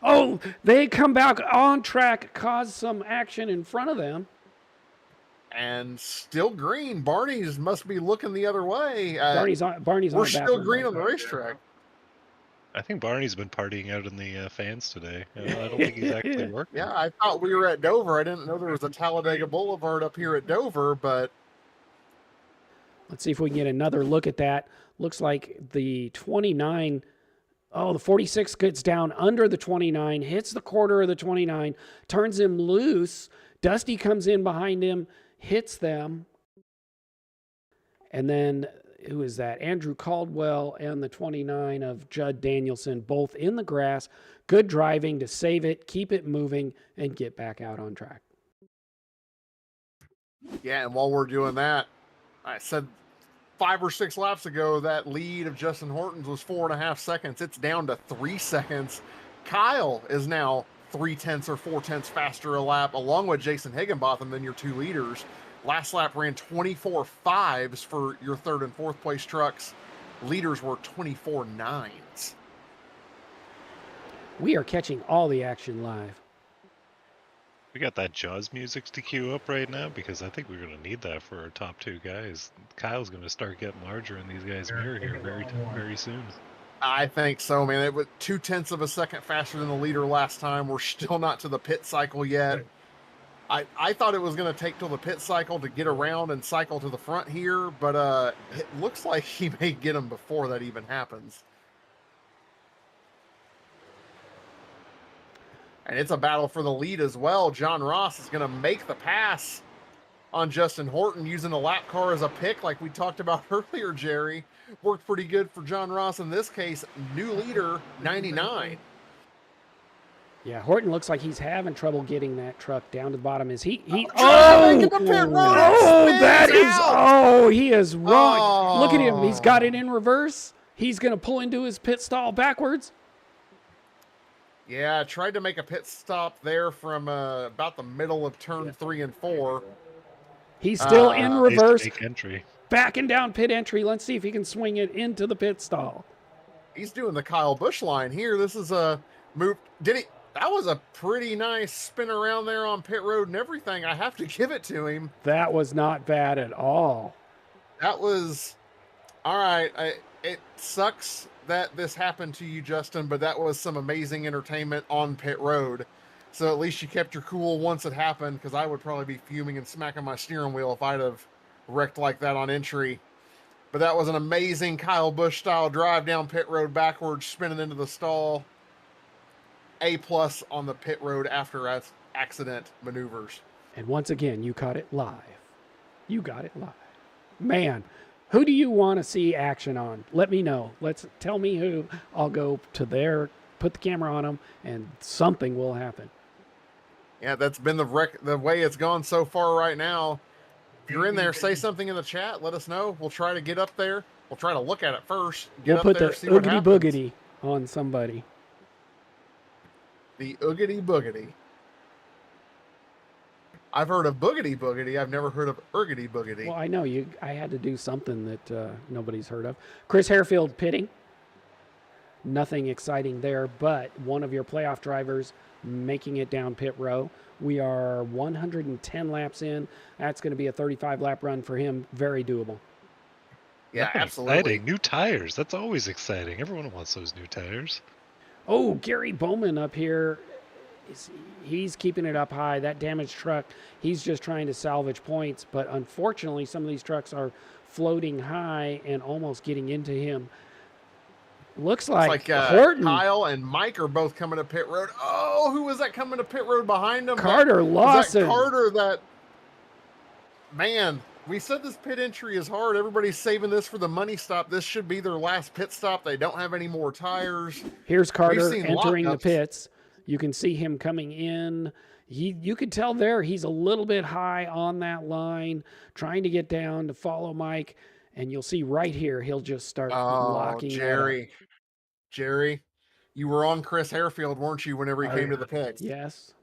A: Oh, they come back on track, cause some action in front of them.
B: And still green. Barney's must be looking the other way.
A: Barney's on
B: we're
A: a
B: still
A: bathroom
B: green
A: break.
B: on the racetrack.
C: I think Barney's been partying out in the fans today. I don't think he's actually working.
B: Yeah, I thought we were at Dover. I didn't know there was a Talladega Boulevard up here at Dover, but
A: Let's see if we can get another look at that. Looks like the 29. Oh, the 46 gets down under the 29, hits the quarter of the 29, turns him loose. Dusty comes in behind him, hits them. And then, who is that? Andrew Caldwell and the 29 of Judd Danielson, both in the grass. Good driving to save it, keep it moving, and get back out on track.
B: yeah, and while we're doing that, I said 5 or 6 laps ago that lead of Justin Hortons was 4.5 seconds. It's down to 3 seconds. Kyle is now 0.3 or 0.4 faster a lap, along with Jason Higginbotham, than your 2 leaders. Last lap ran 24 5s for your 3rd and 4th place trucks. Leaders were 24 9s.
A: We are catching all the action live.
C: We got that Jaws music to queue up right now because I think we're going to need that for our top 2 guys. Kyle's going to start getting larger in these guys' mirror here very soon.
B: I think so, man. It was 0.2 of a second faster than the leader last time. We're still not to the pit cycle yet. I thought it was going to take till the pit cycle to get around and cycle to the front here, but it looks like he may get him before that even happens. And it's a battle for the lead as well. John Ross is going to make the pass on Justin Horton using a lap car as a pick like we talked about earlier, Jerry. Worked pretty good for John Ross in this case. New leader, 99.
A: Yeah, Horton looks like he's having trouble getting that truck down to the bottom. Is he?
B: Making
A: Oh,
B: the pit road.
A: oh,
B: Spins
A: that is.
B: out.
A: Oh, he is wrong. Look at him. He's got
B: Oh.
A: it in reverse. He's going to pull into his pit stall backwards.
B: Yeah, tried to make a pit stop there from about the middle of turn 3 and 4.
A: He's still in
C: Nice
A: reverse,
C: fake entry.
A: backing down pit entry. Let's see if he can swing it into the pit stall.
B: He's doing the Kyle Busch line here. This is a move. Did he? That was a pretty nice spin around there on pit road and everything. I have to give it to him.
A: That was not bad at all.
B: That was all right. It sucks that this happened to you, Justin, but that was some amazing entertainment on pit road. So at least you kept your cool once it happened, because I would probably be fuming and smacking my steering wheel if I'd have wrecked like that on entry. But that was an amazing Kyle Busch style drive down pit road backwards, spinning into the stall. A+ on the pit road after accident maneuvers.
A: And once again, you caught it live. You got it live. Man, who do you want to see action on? Let me know. Tell me who. I'll go to there, put the camera on them, and something will happen.
B: Yeah, that's been the way it's gone so far right now. If you're in there, say something in the chat. Let us know. We'll try to get up there. We'll try to look at it first.
A: We'll put the oogity boogity on somebody.
B: The oogity boogity. I've heard of boogity boogity. I've never heard of ergity boogity.
A: Well, I know you. I had to do something that nobody's heard of. Chris Harefield pitting. Nothing exciting there, but one of your playoff drivers making it down pit row. We are 110 laps in. That's going to be a 35-lap run for him. Very doable.
B: Yeah,
C: Nothing
B: absolutely.
C: Exciting. New tires. That's always exciting. Everyone wants those new tires.
A: Oh, Gary Bowman up here. He's keeping it up high. That damaged truck, he's just trying to salvage points. But unfortunately, some of these trucks are floating high and almost getting into him. Looks like Horton.
B: Kyle and Mike are both coming to pit road. Oh, who was that coming to pit road behind him?
A: Carter Lawson.
B: Carter, man, we said this pit entry is hard. Everybody's saving this for the money stop. This should be their last pit stop. They don't have any more tires.
A: Here's Carter entering the
B: lockups.
A: pits. You can see him coming in. You could tell there he's a little bit high on that line, trying to get down to follow Mike. And you'll see right here, he'll just start locking
B: Jerry, you were on Chris Harefield, weren't you, whenever he came to the pits?
A: Yes.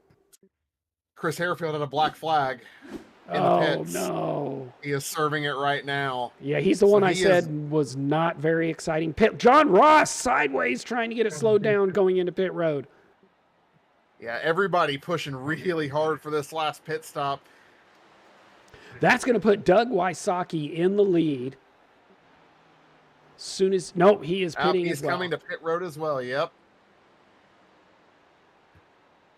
B: Chris Harefield had a black flag in the pits.
A: Oh, no.
B: He is serving it right now.
A: Yeah, he's the one I said was not very exciting. John Ross sideways trying to get it slowed down going into pit road.
B: Yeah, everybody pushing really hard for this last pit stop.
A: That's going to put Doug Wysocki in the lead. Soon as no, he is pitting
B: He's
A: as well.
B: coming to pit road as well. Yep.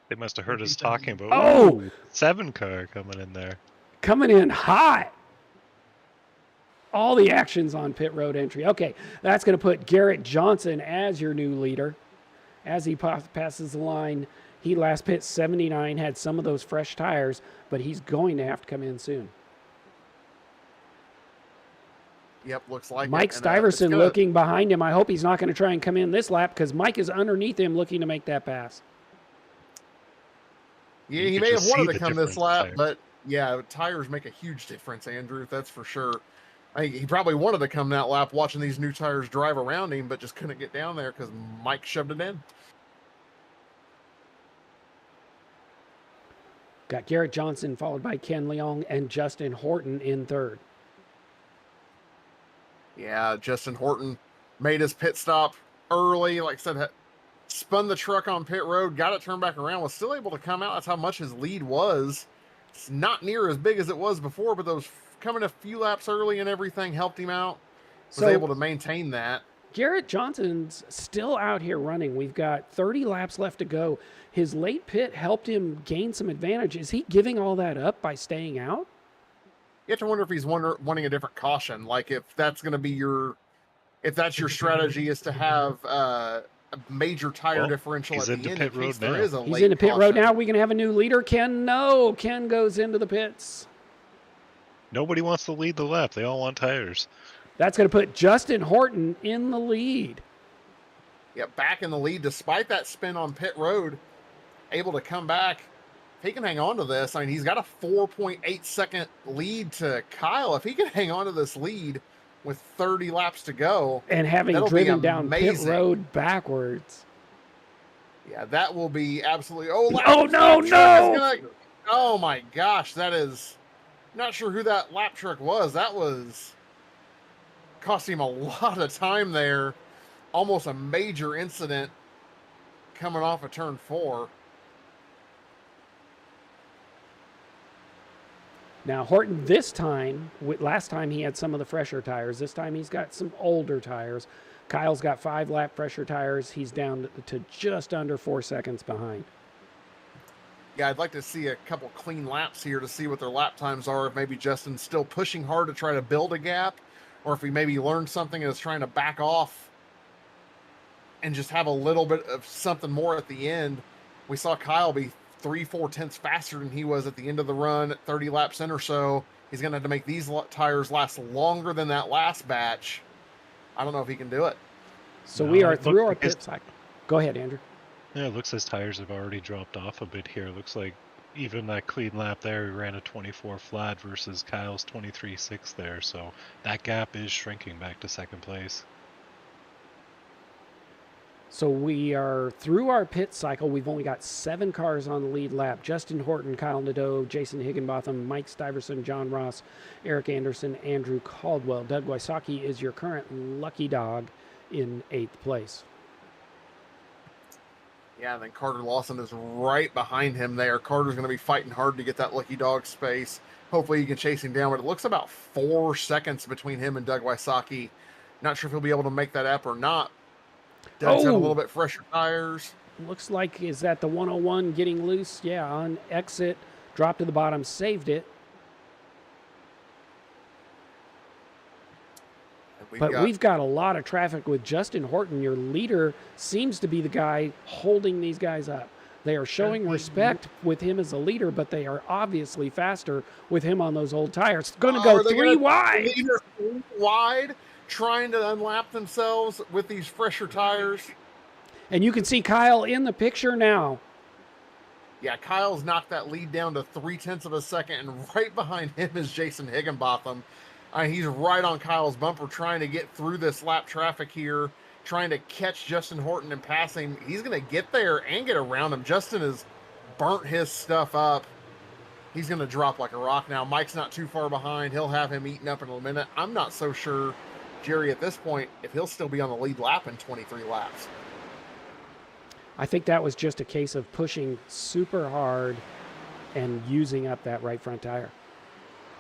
C: They must have heard us talking about
A: Oh!
C: 7 car coming in there.
A: Coming in hot. All the actions on pit road entry. Okay, that's going to put Garrett Johnson as your new leader. As he passes the line, he last pit 79, had some of those fresh tires, but he's going to have to come in soon.
B: Yep, looks like
A: Mike
B: it.
A: Stiverson looking behind him. I hope he's not going to try and come in this lap because Mike is underneath him looking to make that pass.
B: Yeah, he may have wanted to come this lap, but yeah, tires make a huge difference, Andrew. That's for sure. He probably wanted to come that lap watching these new tires drive around him, but just couldn't get down there because Mike shoved it in.
A: Got Garrett Johnson followed by Ken Leong and Justin Horton in third.
B: Yeah, Justin Horton made his pit stop early. Like I said, spun the truck on pit road, got it turned back around, was still able to come out. That's how much his lead was. It's not near as big as it was before, but those coming a few laps early and everything helped him out. Was able to maintain that.
A: Garrett Johnson's still out here running. We've got 30 laps left to go. His late pit helped him gain some advantage. Is he giving all that up by staying out?
B: You have to wonder if he's wanting a different caution. Like if that's going to be if that's your strategy is to have a major tire differential at the end in case there is a late
A: He's in the pit
B: caution.
A: road now. We can have a new leader. Ken goes into the pits.
C: Nobody wants to lead the lap. They all want tires.
A: That's going to put Justin Horton in the lead.
B: Yeah, back in the lead despite that spin on pit road. Able to come back. If he can hang on to this, I mean, he's got a 4.8 second lead to Kyle. If he can hang on to this lead with 30 laps to go.
A: And having driven down pit road backwards.
B: Yeah, that will be absolutely. Oh
A: no!
B: Oh my gosh, that is. Not sure who that lap truck was. That was cost him a lot of time there. Almost a major incident coming off of turn 4.
A: Now, Horton, this time, last time he had some of the fresher tires. This time he's got some older tires. Kyle's got 5 lap fresher tires. He's down to just under 4 seconds behind.
B: Yeah, I'd like to see a couple clean laps here to see what their lap times are. If maybe Justin's still pushing hard to try to build a gap, or if he maybe learned something and is trying to back off and just have a little bit of something more at the end. We saw Kyle be 3-4 tenths faster than he was at the end of the run at 30 laps in or so. He's going to have to make these tires last longer than that last batch. I don't know if he can do it.
A: So we are through our pit cycle. Go ahead, Andrew.
C: Yeah, it looks his tires have already dropped off a bit here. Looks like even that clean lap there, he ran a 24 flat versus Kyle's 23.6 there. So that gap is shrinking back to second place.
A: So we are through our pit cycle. We've only got 7 cars on the lead lap. Justin Horton, Kyle Nadeau, Jason Higginbotham, Mike Stiverson, John Ross, Eric Anderson, Andrew Caldwell. Doug Wysocki is your current lucky dog in 8th place.
B: Yeah, and then Carter Lawson is right behind him there. Carter's going to be fighting hard to get that lucky dog space. Hopefully he can chase him down, but it looks about 4 seconds between him and Doug Wysocki. Not sure if he'll be able to make that up or not. Doug's had a little bit fresher tires.
A: Looks like is that the 101 getting loose. Yeah, on exit, dropped to the bottom, saved it. We've got a lot of traffic with Justin Horton. Your leader seems to be the guy holding these guys up. They are showing respect with him as a leader, but they are obviously faster with him on those old tires. It's going to go 3 wide.
B: 3 wide, trying to unlap themselves with these fresher tires.
A: And you can see Kyle in the picture now.
B: Yeah, Kyle's knocked that lead down to 0.3 of a second, and right behind him is Jason Higginbotham. He's right on Kyle's bumper trying to get through this lap traffic here, trying to catch Justin Horton and pass him. He's going to get there and get around him. Justin has burnt his stuff up. He's going to drop like a rock now. Mike's not too far behind. He'll have him eaten up in a minute. I'm not so sure, Jerry, at this point, if he'll still be on the lead lap in 23 laps.
A: I think that was just a case of pushing super hard and using up that right front tire.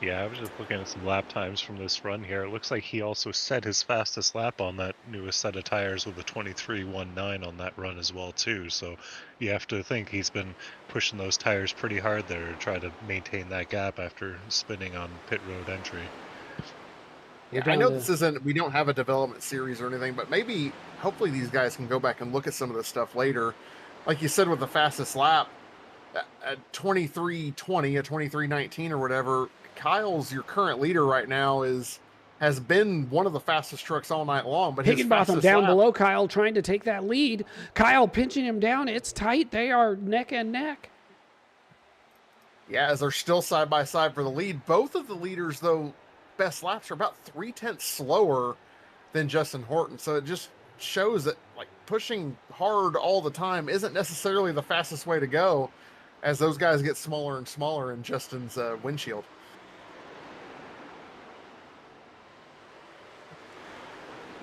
C: Yeah, I was just looking at some lap times from this run here. It looks like he also set his fastest lap on that newest set of tires with a 23.19 on that run as well too. So you have to think he's been pushing those tires pretty hard there to try to maintain that gap after spinning on pit road entry.
B: Yeah, I know this isn't, we don't have a development series or anything, but maybe, hopefully these guys can go back and look at some of this stuff later. Like you said, with the fastest lap at 23:20, at 23:19 or whatever, Kyle's your current leader right now has been one of the fastest trucks all night long. But
A: Higginbotham down below Kyle, trying to take that lead. Kyle pinching him down. It's tight. They are neck and neck.
B: Yeah, as they're still side by side for the lead. Both of the leaders, though, best laps are about 0.3 slower than Justin Horton. So it just shows that like pushing hard all the time isn't necessarily the fastest way to go, as those guys get smaller and smaller in Justin's windshield.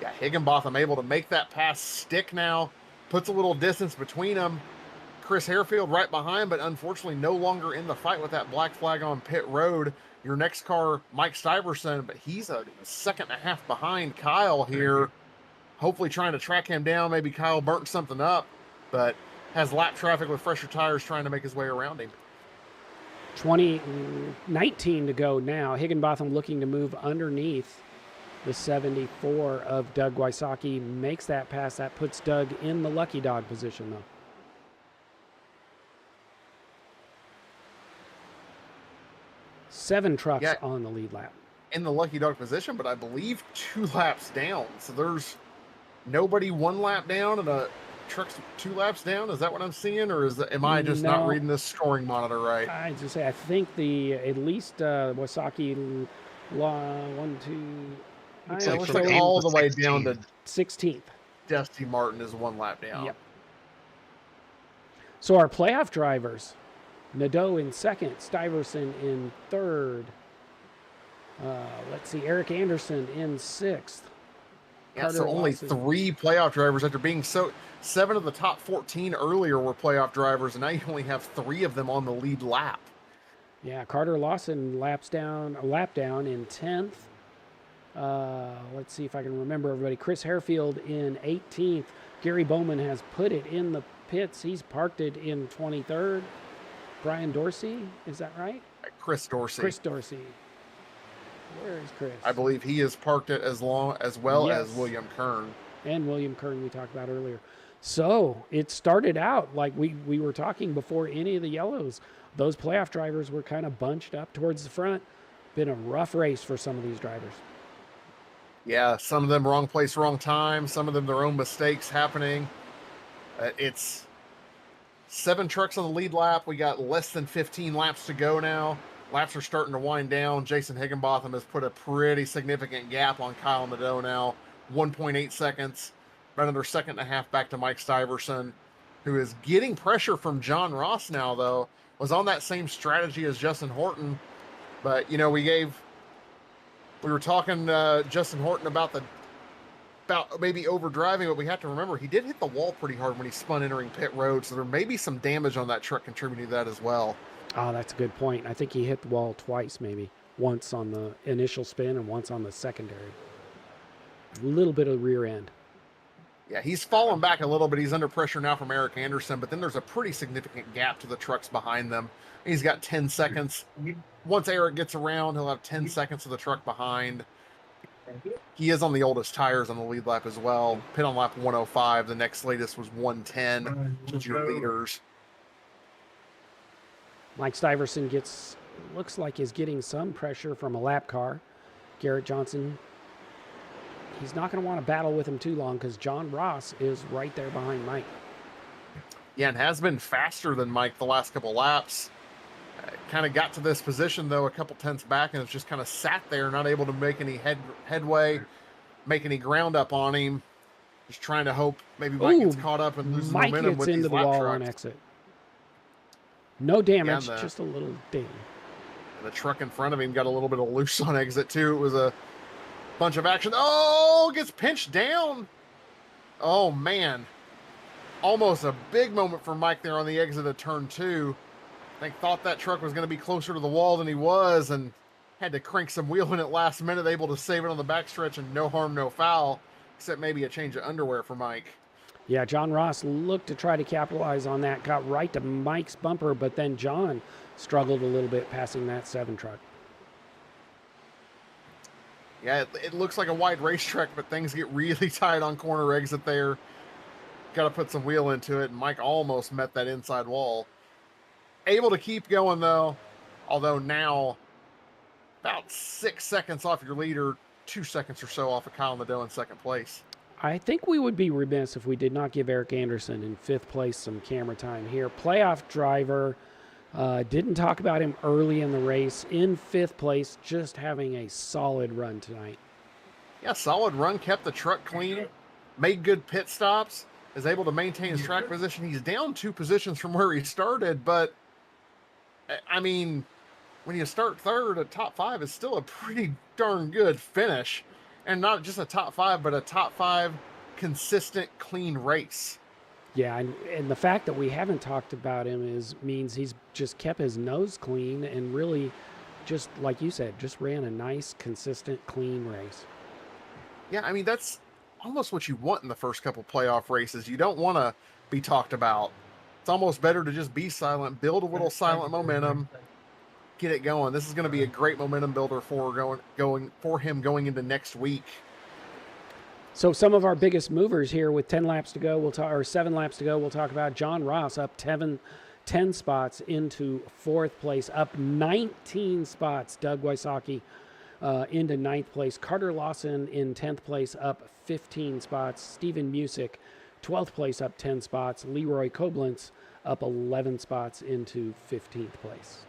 B: Yeah, Higginbotham able to make that pass stick now, puts a little distance between them. Chris Harefield right behind, but unfortunately no longer in the fight with that black flag on pit road. Your next car, Mike Stiverson, but he's a second and a half behind Kyle here. Hopefully trying to track him down. Maybe Kyle burnt something up, but has lap traffic with fresher tires trying to make his way around him.
A: 19 to go now. Higginbotham looking to move underneath the 74 of Doug Wysocki. Makes that pass. That puts Doug in the lucky dog position, though. Seven trucks on the lead lap.
B: In the lucky dog position, but I believe 2 laps down. So there's nobody 1 lap down and a truck's 2 laps down. Is that what I'm seeing, or am I just not reading this scoring monitor right?
A: I just say I think at least Wysocki 1, 2.
B: It looks like all the way down to
A: 16th.
B: Dusty Martin is 1 lap down.
A: Yep. So our playoff drivers, Nadeau in second, Stiverson in third. Let's see, Eric Anderson in sixth.
B: Yeah, so only 3 playoff drivers after being 7 of the top 14 earlier were playoff drivers, and now you only have 3 of them on the lead lap.
A: Yeah, Carter Lawson lap down in 10th. Let's see if I can remember everybody. Chris Harefield in 18th. Gary Bowman has put it in the pits. He's parked it in 23rd. Brian Dorsey, is that right?
B: Chris Dorsey.
A: Chris Dorsey. Where is Chris?
B: I believe he has parked it as well as William Kern.
A: And William Kern we talked about earlier. So it started out like we were talking before any of the yellows. Those playoff drivers were kind of bunched up towards the front. Been a rough race for some of these drivers.
B: Yeah, some of them wrong place, wrong time. Some of them their own mistakes happening. It's 7 trucks on the lead lap. We got less than 15 laps to go now. Laps are starting to wind down. Jason Higginbotham has put a pretty significant gap on Kyle Nadeau now. 1.8 seconds. About another second and a half back to Mike Stiverson, who is getting pressure from John Ross now, though. Was on that same strategy as Justin Horton. But, you know, we were talking Justin Horton about maybe overdriving, but we have to remember he did hit the wall pretty hard when he spun entering pit road, so there may be some damage on that truck contributing to that as well.
A: Oh, that's a good point. I think he hit the wall twice, maybe. Once on the initial spin and once on the secondary. A little bit of rear end.
B: Yeah, he's fallen back a little bit. He's under pressure now from Eric Anderson, but then there's a pretty significant gap to the trucks behind them. He's got 10 seconds. Once Eric gets around, he'll have 10 seconds of the truck behind. He is on the oldest tires on the lead lap as well. Pit on lap 105. The next latest was 110. Your leaders.
A: Mike Stiverson looks like is getting some pressure from a lap car. Garrett Johnson, he's not going to want to battle with him too long because John Ross is right there behind Mike.
B: Yeah, and has been faster than Mike the last couple laps. Kind of got to this position, though, a couple tenths back, and it's just kind of sat there, not able to make any headway, make any ground up on him. Just trying to hope maybe Mike gets caught up and loses momentum with these lap trucks. Mike gets into the wall on exit. No damage, just a little ding. The truck in front of him got a little bit of loose on exit, too. It was a bunch of action. Oh, gets pinched down. Oh, man. almost a big moment for Mike there on the exit of turn 2. I think thought that truck was going to be closer to the wall than he was, and had to crank some wheel in at last minute, able to save it on the backstretch, and no harm, no foul, except maybe a change of underwear for Mike.
A: Yeah, John Ross looked to try to capitalize on that, got right to Mike's bumper, but then John struggled a little bit passing that 7 truck.
B: Yeah, it looks like a wide racetrack, but things get really tight on corner exit there. Got to put some wheel into it, and Mike almost met that inside wall. Able to keep going, though, although now about 6 seconds off your leader, 2 seconds or so off of Kyle Nadeau in second place.
A: I think we would be remiss if we did not give Eric Anderson in 5th place some camera time here. Playoff driver, didn't talk about him early in the race. In 5th place, just having a solid run tonight.
B: Yeah, solid run, kept the truck clean, made good pit stops, is able to maintain his track position. He's down 2 positions from where he started, but, I mean, when you start third, a top 5 is still a pretty darn good finish. And not just a top 5, but a top 5 consistent, clean race.
A: Yeah, and the fact that we haven't talked about him means he's just kept his nose clean and really, just like you said, just ran a nice, consistent, clean race.
B: Yeah, I mean, that's almost what you want in the first couple playoff races. You don't want to be talked about. It's almost better to just be silent, build a little silent momentum, get it going. This is going to be a great momentum builder for him going into next week.
A: So some of our biggest movers here with 10 laps to go, or 7 laps to go, we'll talk about John Ross up 10 spots into 4th place, up 19 spots. Doug Wysocki into 9th place. Carter Lawson in 10th place, up 15 spots. Stephen Musick, 12th place, up 10 spots. Leroy Koblenz up 11 spots into 15th place.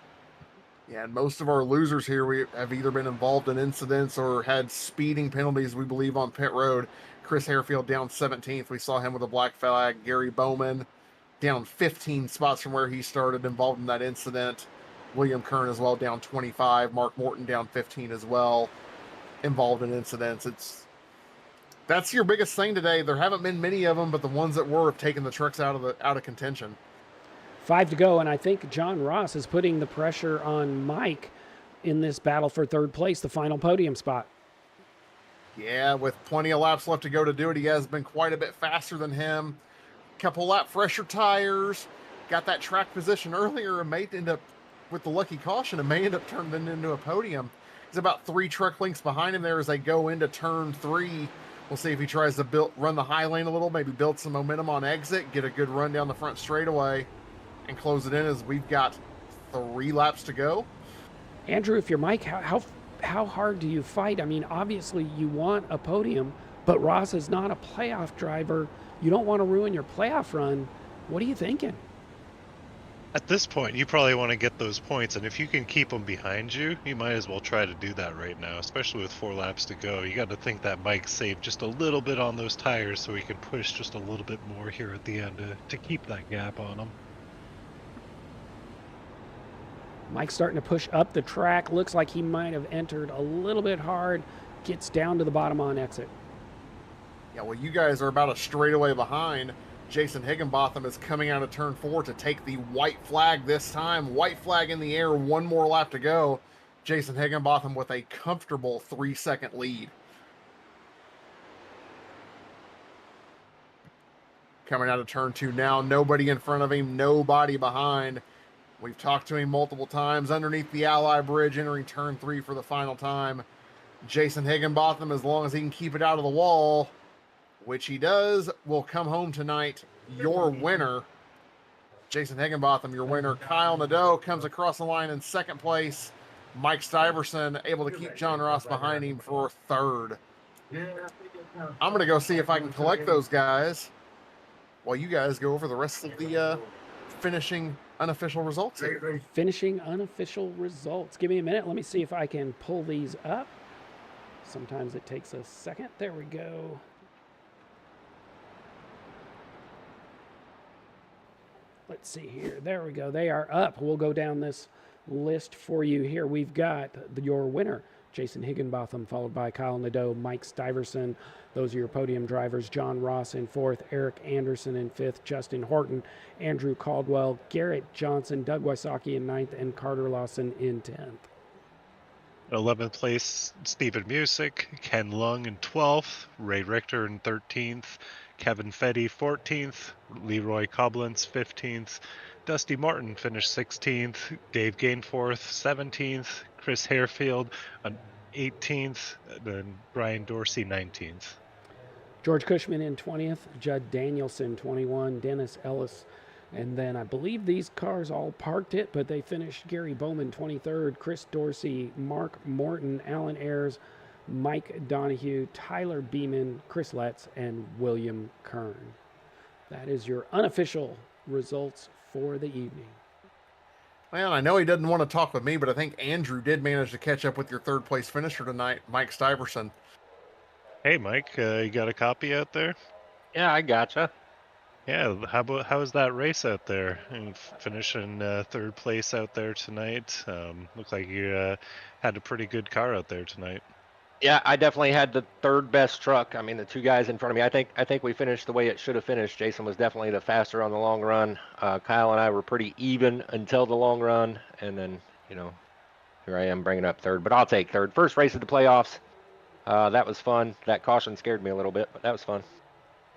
B: Yeah, and most of our losers here we have either been involved in incidents or had speeding penalties, we believe, on pit road. Chris Harefield down 17th. We saw him with a black flag. Gary Bowman down 15 spots from where he started, involved in that incident. William Kern as well, down 25. Mark Morton down 15 as well, involved in incidents. That's your biggest thing today. There haven't been many of them, but the ones that were have taken the trucks out of contention.
A: 5 to go, and I think John Ross is putting the pressure on Mike in this battle for 3rd place, the final podium spot.
B: Yeah, with plenty of laps left to go to do it, he has been quite a bit faster than him. Couple lap fresher tires, got that track position earlier, and may end up with the lucky caution, and may end up turning into a podium. He's about 3 truck lengths behind him there as they go into turn 3. We'll see if he tries to run the high lane a little, maybe build some momentum on exit, get a good run down the front straightaway, and close it in as we've got 3 laps to go.
A: Andrew, if you're Mike, how hard do you fight? I mean, obviously you want a podium, but Ross is not a playoff driver. You don't want to ruin your playoff run. What are you thinking?
C: At this point, you probably want to get those points, and if you can keep them behind you, you might as well try to do that right now, especially with 4 laps to go. You got to think that Mike saved just a little bit on those tires so he can push just a little bit more here at the end to keep that gap on him.
A: Mike's starting to push up the track. Looks like he might have entered a little bit hard. Gets down to the bottom on exit.
B: Yeah, well, you guys are about a straightaway behind. Jason Higginbotham is coming out of turn 4 to take the white flag this time. White flag in the air, 1 more lap to go. Jason Higginbotham with a comfortable 3-second lead. Coming out of turn 2 now, nobody in front of him, nobody behind. We've talked to him multiple times underneath the Ally Bridge, entering turn 3 for the final time. Jason Higginbotham, as long as he can keep it out of the wall, which he does, will come home tonight. Your winner, Jason Higginbotham, your winner. Kyle Nadeau comes across the line in 2nd place. Mike Stiverson able to keep John Ross behind him for 3rd. I'm going to go see if I can collect those guys while you guys go over the rest of the finishing unofficial results here.
A: Finishing unofficial results. Give me a minute. Let me see if I can pull these up. Sometimes it takes a second. There we go. Let's see here. There we go. They are up. We'll go down this list for you here. We've got your winner, Jason Higginbotham, followed by Kyle Nadeau, Mike Stiverson. Those are your podium drivers. John Ross in fourth, Eric Anderson in fifth, Justin Horton, Andrew Caldwell, Garrett Johnson, Doug Wysocki in ninth, and Carter Lawson in 10th.
C: 11th place, Stephen Music, Ken Lung in 12th, Ray Richter in 13th, Kevin Fetty 14th, Leroy Koblenz 15th, Dusty Martin finished 16th, Dave Gainforth 17th, Chris Harefield 18th, then Brian Dorsey 19th.
A: George Cushman in 20th, Judd Danielson 21, Dennis Ellis, and then I believe these cars all parked it, but they finished Gary Bowman 23rd, Chris Dorsey, Mark Morton, Alan Ayers, Mike Donahue, Tyler Beeman, Chris Letts, and William Kern. That is your unofficial results for the evening.
B: Well, I know he doesn't want to talk with me, but I think Andrew did manage to catch up with your third place finisher tonight, Mike Stiverson.
C: Hey, Mike, you got a copy out there?
D: Yeah, I gotcha.
C: Yeah, how was that race out there? And finishing third place out there tonight. Looked like you had a pretty good car out there tonight.
D: Yeah, I definitely had the third best truck. I mean, the two guys in front of me. I think we finished the way it should have finished. Jason was definitely the faster on the long run. Kyle and I were pretty even until the long run, and then here I am bringing up third. But I'll take third. First race of the playoffs. That was fun. That caution scared me a little bit, but that was fun.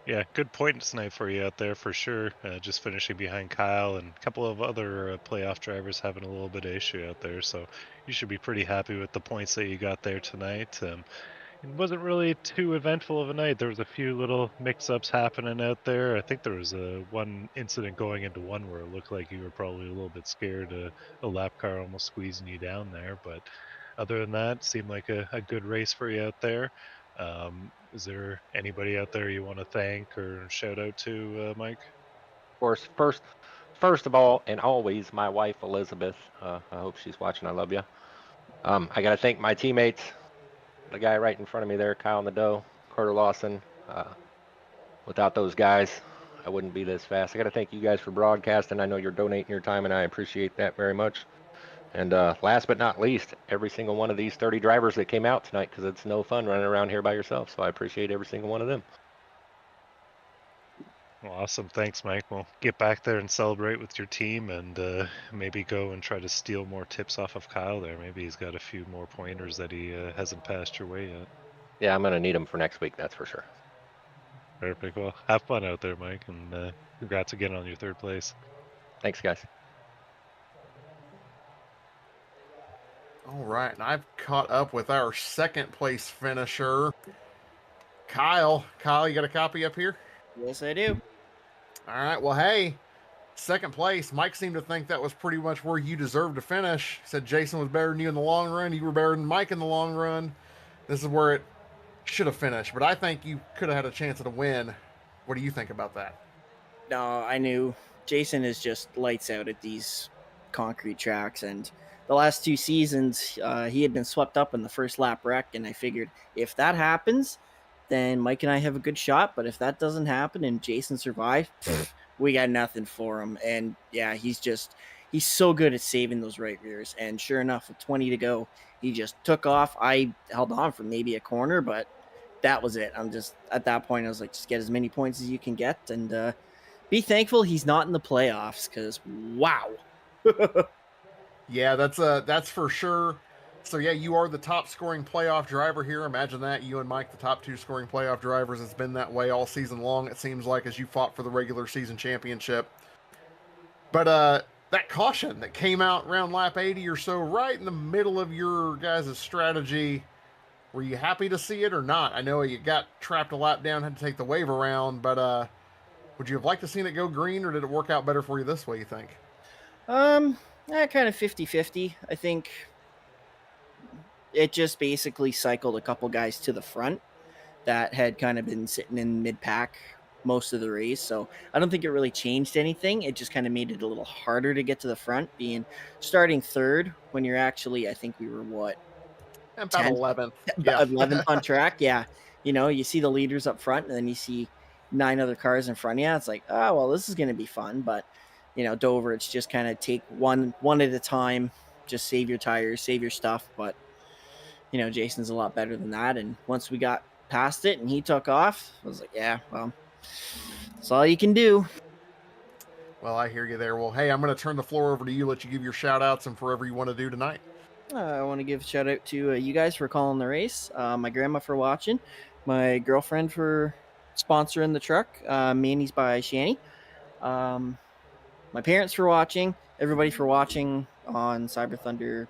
C: Yeah, good points tonight for you out there for sure. Just finishing behind Kyle and a couple of other playoff drivers having a little bit of issue out there. So you should be pretty happy with the points that you got there tonight. It wasn't really too eventful of a night. There was a few little mix-ups happening out there. I think there was one incident going into one where it looked like you were probably a little bit scared, a lap car almost squeezing you down there. But other than that, it seemed like a good race for you out there. Is there anybody out there you want to thank or shout out to, Mike?
D: Of course, first of all, and always, my wife Elizabeth. I hope she's watching. I love you. I got to thank my teammates. The guy right in front of me there, Kyle Nadeau, Carter Lawson. Without those guys, I wouldn't be this fast. I got to thank you guys for broadcasting. I know you're donating your time, and I appreciate that very much. And last but not least, every single one of these 30 drivers that came out tonight, because it's no fun running around here by yourself. So I appreciate every single one of them.
C: Well, awesome. Thanks, Mike. We'll get back there and celebrate with your team and maybe go and try to steal more tips off of Kyle there. Maybe he's got a few more pointers that he hasn't passed your way yet.
D: Yeah, I'm going to need them for next week, that's for sure.
C: Perfect. Well, have fun out there, Mike, and congrats again on your third place.
D: Thanks, guys.
B: All right, and I've caught up with our second place finisher, Kyle. Kyle, you got a copy up here?
E: Yes, I do.
B: All right, well, hey, second place. Mike seemed to think that was pretty much where you deserved to finish. He said Jason was better than you in the long run. You were better than Mike in the long run. This is where it should have finished, but I think you could have had a chance at a win. What do you think about that?
E: No, I knew Jason is just lights out at these concrete tracks, and the last two seasons, he had been swept up in the first lap wreck, and I figured if that happens, then Mike and I have a good shot. But if that doesn't happen and Jason survives, we got nothing for him. And yeah, he's so good at saving those right rears. And sure enough, with 20 to go, he just took off. I held on for maybe a corner, but that was it. I'm just at that point, I was like, just get as many points as you can get, and be thankful he's not in the playoffs, because wow.
B: Yeah, that's for sure. So yeah, you are the top scoring playoff driver here. Imagine that, you and Mike, the top two scoring playoff drivers. It's been that way all season long, it seems like, as you fought for the regular season championship. But that caution that came out around lap 80 or so, right in the middle of your guys' strategy, were you happy to see it or not? I know you got trapped a lap down, had to take the wave around, but would you have liked to seen it go green, or did it work out better for you this way, you think?
E: Kind of 50-50. I think it just basically cycled a couple guys to the front that had kind of been sitting in mid-pack most of the race. So I don't think it really changed anything. It just kind of made it a little harder to get to the front, starting third when you're actually, I think we were
B: About
E: 10th?
B: 11th. Yeah.
E: 11th on track. Yeah. You see the leaders up front, and then you see 9 other cars in front of you. It's like, oh, well, this is going to be fun. But Dover, it's just kind of take one at a time, just save your tires, save your stuff. But Jason's a lot better than that. And once we got past it and he took off, I was like, yeah, well, that's all you can do.
B: Well, I hear you there. Well, hey, I'm going to turn the floor over to you, let you give your shout outs and whatever you want to do tonight.
E: I want to give a shout out to you guys for calling the race, my grandma for watching, my girlfriend for sponsoring the truck, Manny's by Shanny, my parents for watching, everybody for watching on Cyber Thunder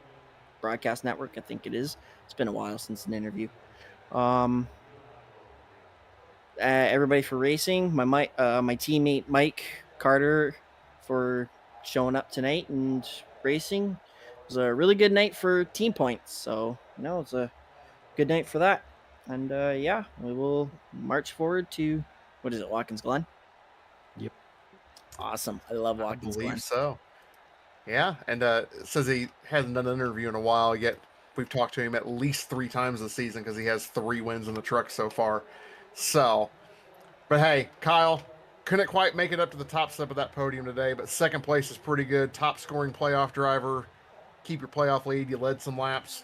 E: Broadcast Network. I think it is. It's been a while since an interview. Everybody for racing, my teammate Mike Carter for showing up tonight and racing. It was a really good night for team points, so it's a good night for that. And yeah, we will march forward to what is it, Watkins Glen?
A: Yep.
E: Awesome. I love Watkins
B: I believe
E: Glen.
B: so. Yeah, and says he hasn't done an interview in a while yet. We've talked to him at least 3 times this season because he has 3 wins in the truck so far. So, but hey, Kyle, couldn't quite make it up to the top step of that podium today, but second place is pretty good. Top scoring playoff driver. Keep your playoff lead. You led some laps.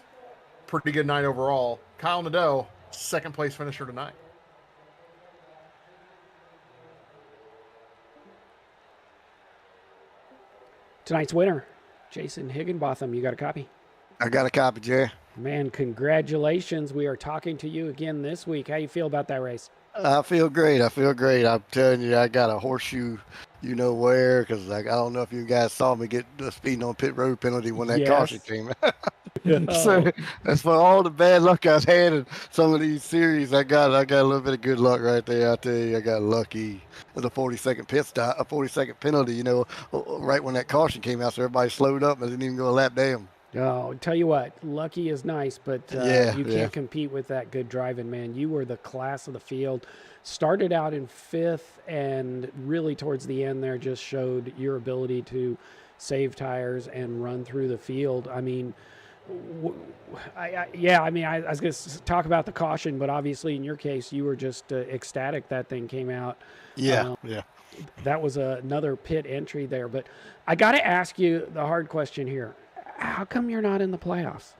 B: Pretty good night overall. Kyle Nadeau, second place finisher tonight.
A: Tonight's winner, Jason Higginbotham. You got a copy?
F: I got a copy, Jerry.
A: Man, congratulations. We are talking to you again this week. How you feel about that race?
F: I feel great. I'm telling you, I got a horseshoe, you know where, because I don't know if you guys saw me get the speeding on pit road penalty when that caution came out. So that's for all the bad luck I've had in some of these series. I got a little bit of good luck right there. I tell you, I got lucky with a 40-second pit stop, a 40-second penalty. Right when that caution came out, so everybody slowed up and didn't even go a lap down.
A: Oh, tell you what, lucky is nice, but you can't compete with that good driving, man. You were the class of the field. Started out in 5th, and really towards the end there just showed your ability to save tires and run through the field. I mean, I was going to talk about the caution, but obviously in your case, you were just ecstatic that thing came out.
F: Yeah.
A: That was another pit entry there. But I got to ask you the hard question here. How come you're not in the playoffs?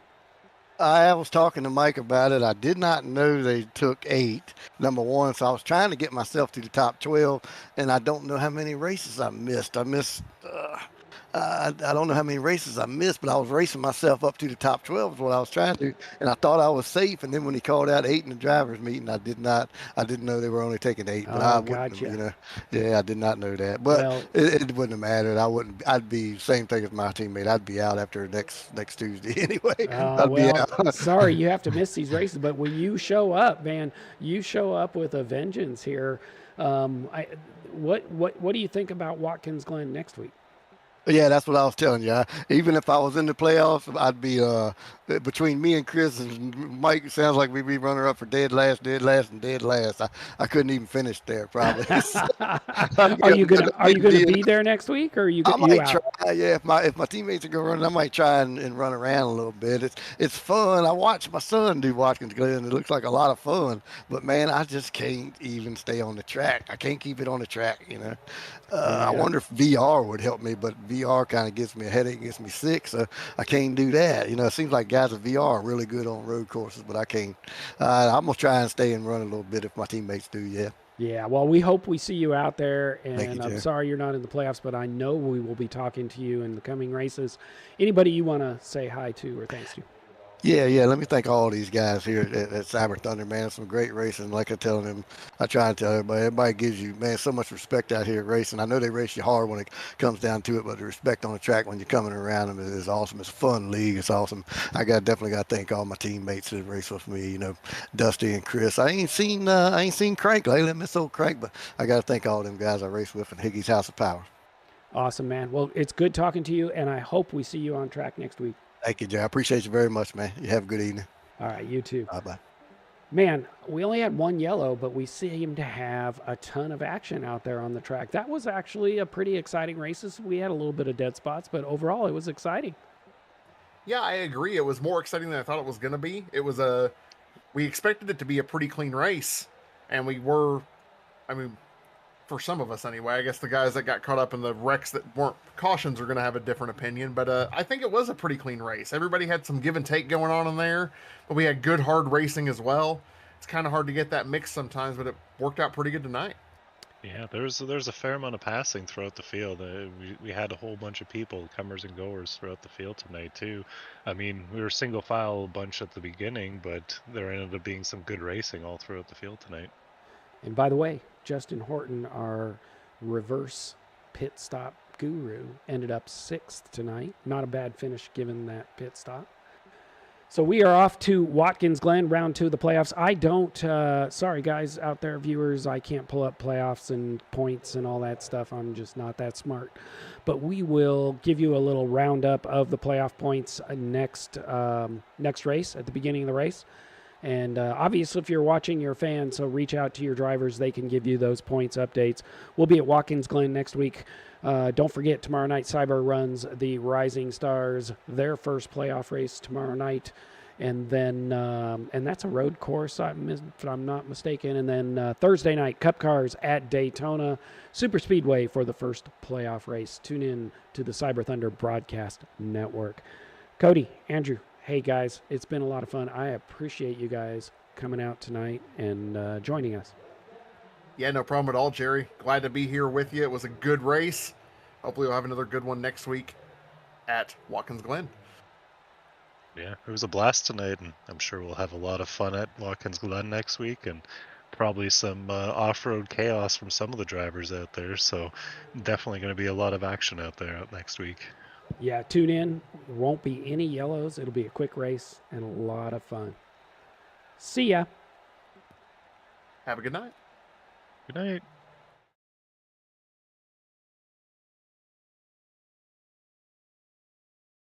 F: I was talking to Mike about it. I did not know they took 8, number one. So I was trying to get myself to the top 12, and I don't know how many races I missed. I don't know how many races I missed, but I was racing myself up to the top 12 is what I was trying to, and I thought I was safe. And then when he called out 8 in the drivers' meeting, I didn't know they were only taking 8. But I did not know that. But it wouldn't have mattered. I'd be same thing as my teammate. I'd be out after next Tuesday anyway.
A: Sorry, you have to miss these races, but when you show up, man, you show up with a vengeance here. What do you think about Watkins Glen next week?
F: Yeah, that's what I was telling you. Even if I was in the playoffs, I'd be between me and Chris and Mike. It sounds like we'd be runner up for dead last, and dead last. I couldn't even finish there, probably.
A: Are you gonna be there next week, or are you?
F: I might try. Yeah, if my teammates are going running, I might try and run around a little bit. It's fun. I watch my son do Watkins Glen. It looks like a lot of fun, but man, I just can't even stay on the track. I can't keep it on the track. I wonder if VR would help me, but VR kind of gives me a headache, gets me sick, so I can't do that. It seems like guys with VR are really good on road courses, but I can't. I'm gonna try and stay and run a little bit if my teammates do. Yeah.
A: Yeah. Well, we hope we see you out there, and
F: you,
A: I'm sorry you're not in the playoffs, but I know we will be talking to you in the coming races. Anybody you want to say hi to or thanks to?
F: Yeah. Let me thank all these guys here at Cyber Thunder, man. Some great racing. Like I tell them, I try and tell everybody gives you, man, so much respect out here at racing. I know they race you hard when it comes down to it, but the respect on the track when you're coming around them is awesome. It's a fun league. It's awesome. I definitely got to thank all my teammates that race with me. Dusty and Chris. I ain't seen Crank lately. I miss old Crank, but I got to thank all them guys I race with in Higgy's House of Power.
A: Awesome, man. Well, it's good talking to you, and I hope we see you on track next week.
F: Thank you, Jay. I appreciate you very much, man. You have a good evening.
A: All right, you too.
F: Bye-bye.
A: Man, we only had one yellow, but we seem to have a ton of action out there on the track. That was actually a pretty exciting race. We had a little bit of dead spots, but overall it was exciting.
B: Yeah, I agree. It was more exciting than I thought it was going to be. We expected it to be a pretty clean race, and for some of us anyway. I guess the guys that got caught up in the wrecks that weren't cautions are going to have a different opinion, but I think it was a pretty clean race. Everybody had some give and take going on in there, but we had good hard racing as well. It's kind of hard to get that mix sometimes, but it worked out pretty good tonight.
C: Yeah, there's a fair amount of passing throughout the field. We had a whole bunch of people, comers and goers, throughout the field tonight too. I mean, we were single file a bunch at the beginning, but there ended up being some good racing all throughout the field tonight.
A: And by the way, Justin Horton, our reverse pit stop guru, ended up 6th tonight. Not a bad finish given that pit stop. So we are off to Watkins Glen, round 2 of the playoffs. I don't, sorry guys out there, viewers, I can't pull up playoffs and points and all that stuff. I'm just not that smart. But we will give you a little roundup of the playoff points next race, at the beginning of the race. And obviously, if you're watching, you're a fan, so reach out to your drivers. They can give you those points updates. We'll be at Watkins Glen next week. Don't forget, tomorrow night, Cyber runs the Rising Stars, their first playoff race tomorrow night. And then, and that's a road course, if I'm not mistaken. And then Thursday night, Cup Cars at Daytona Super Speedway for the first playoff race. Tune in to the Cyber Thunder Broadcast Network. Cody, Andrew, hey guys, it's been a lot of fun. I appreciate you guys coming out tonight and joining us.
B: Yeah, no problem at all, Jerry. Glad to be here with you. It was a good race. Hopefully we'll have another good one next week at Watkins Glen.
C: Yeah, it was a blast tonight, and I'm sure we'll have a lot of fun at Watkins Glen next week, and probably some off-road chaos from some of the drivers out there. So definitely going to be a lot of action out there next week.
A: Yeah, tune in. Won't be any yellows. It'll be a quick race and a lot of fun. See ya.
B: Have a good night.
C: Good night.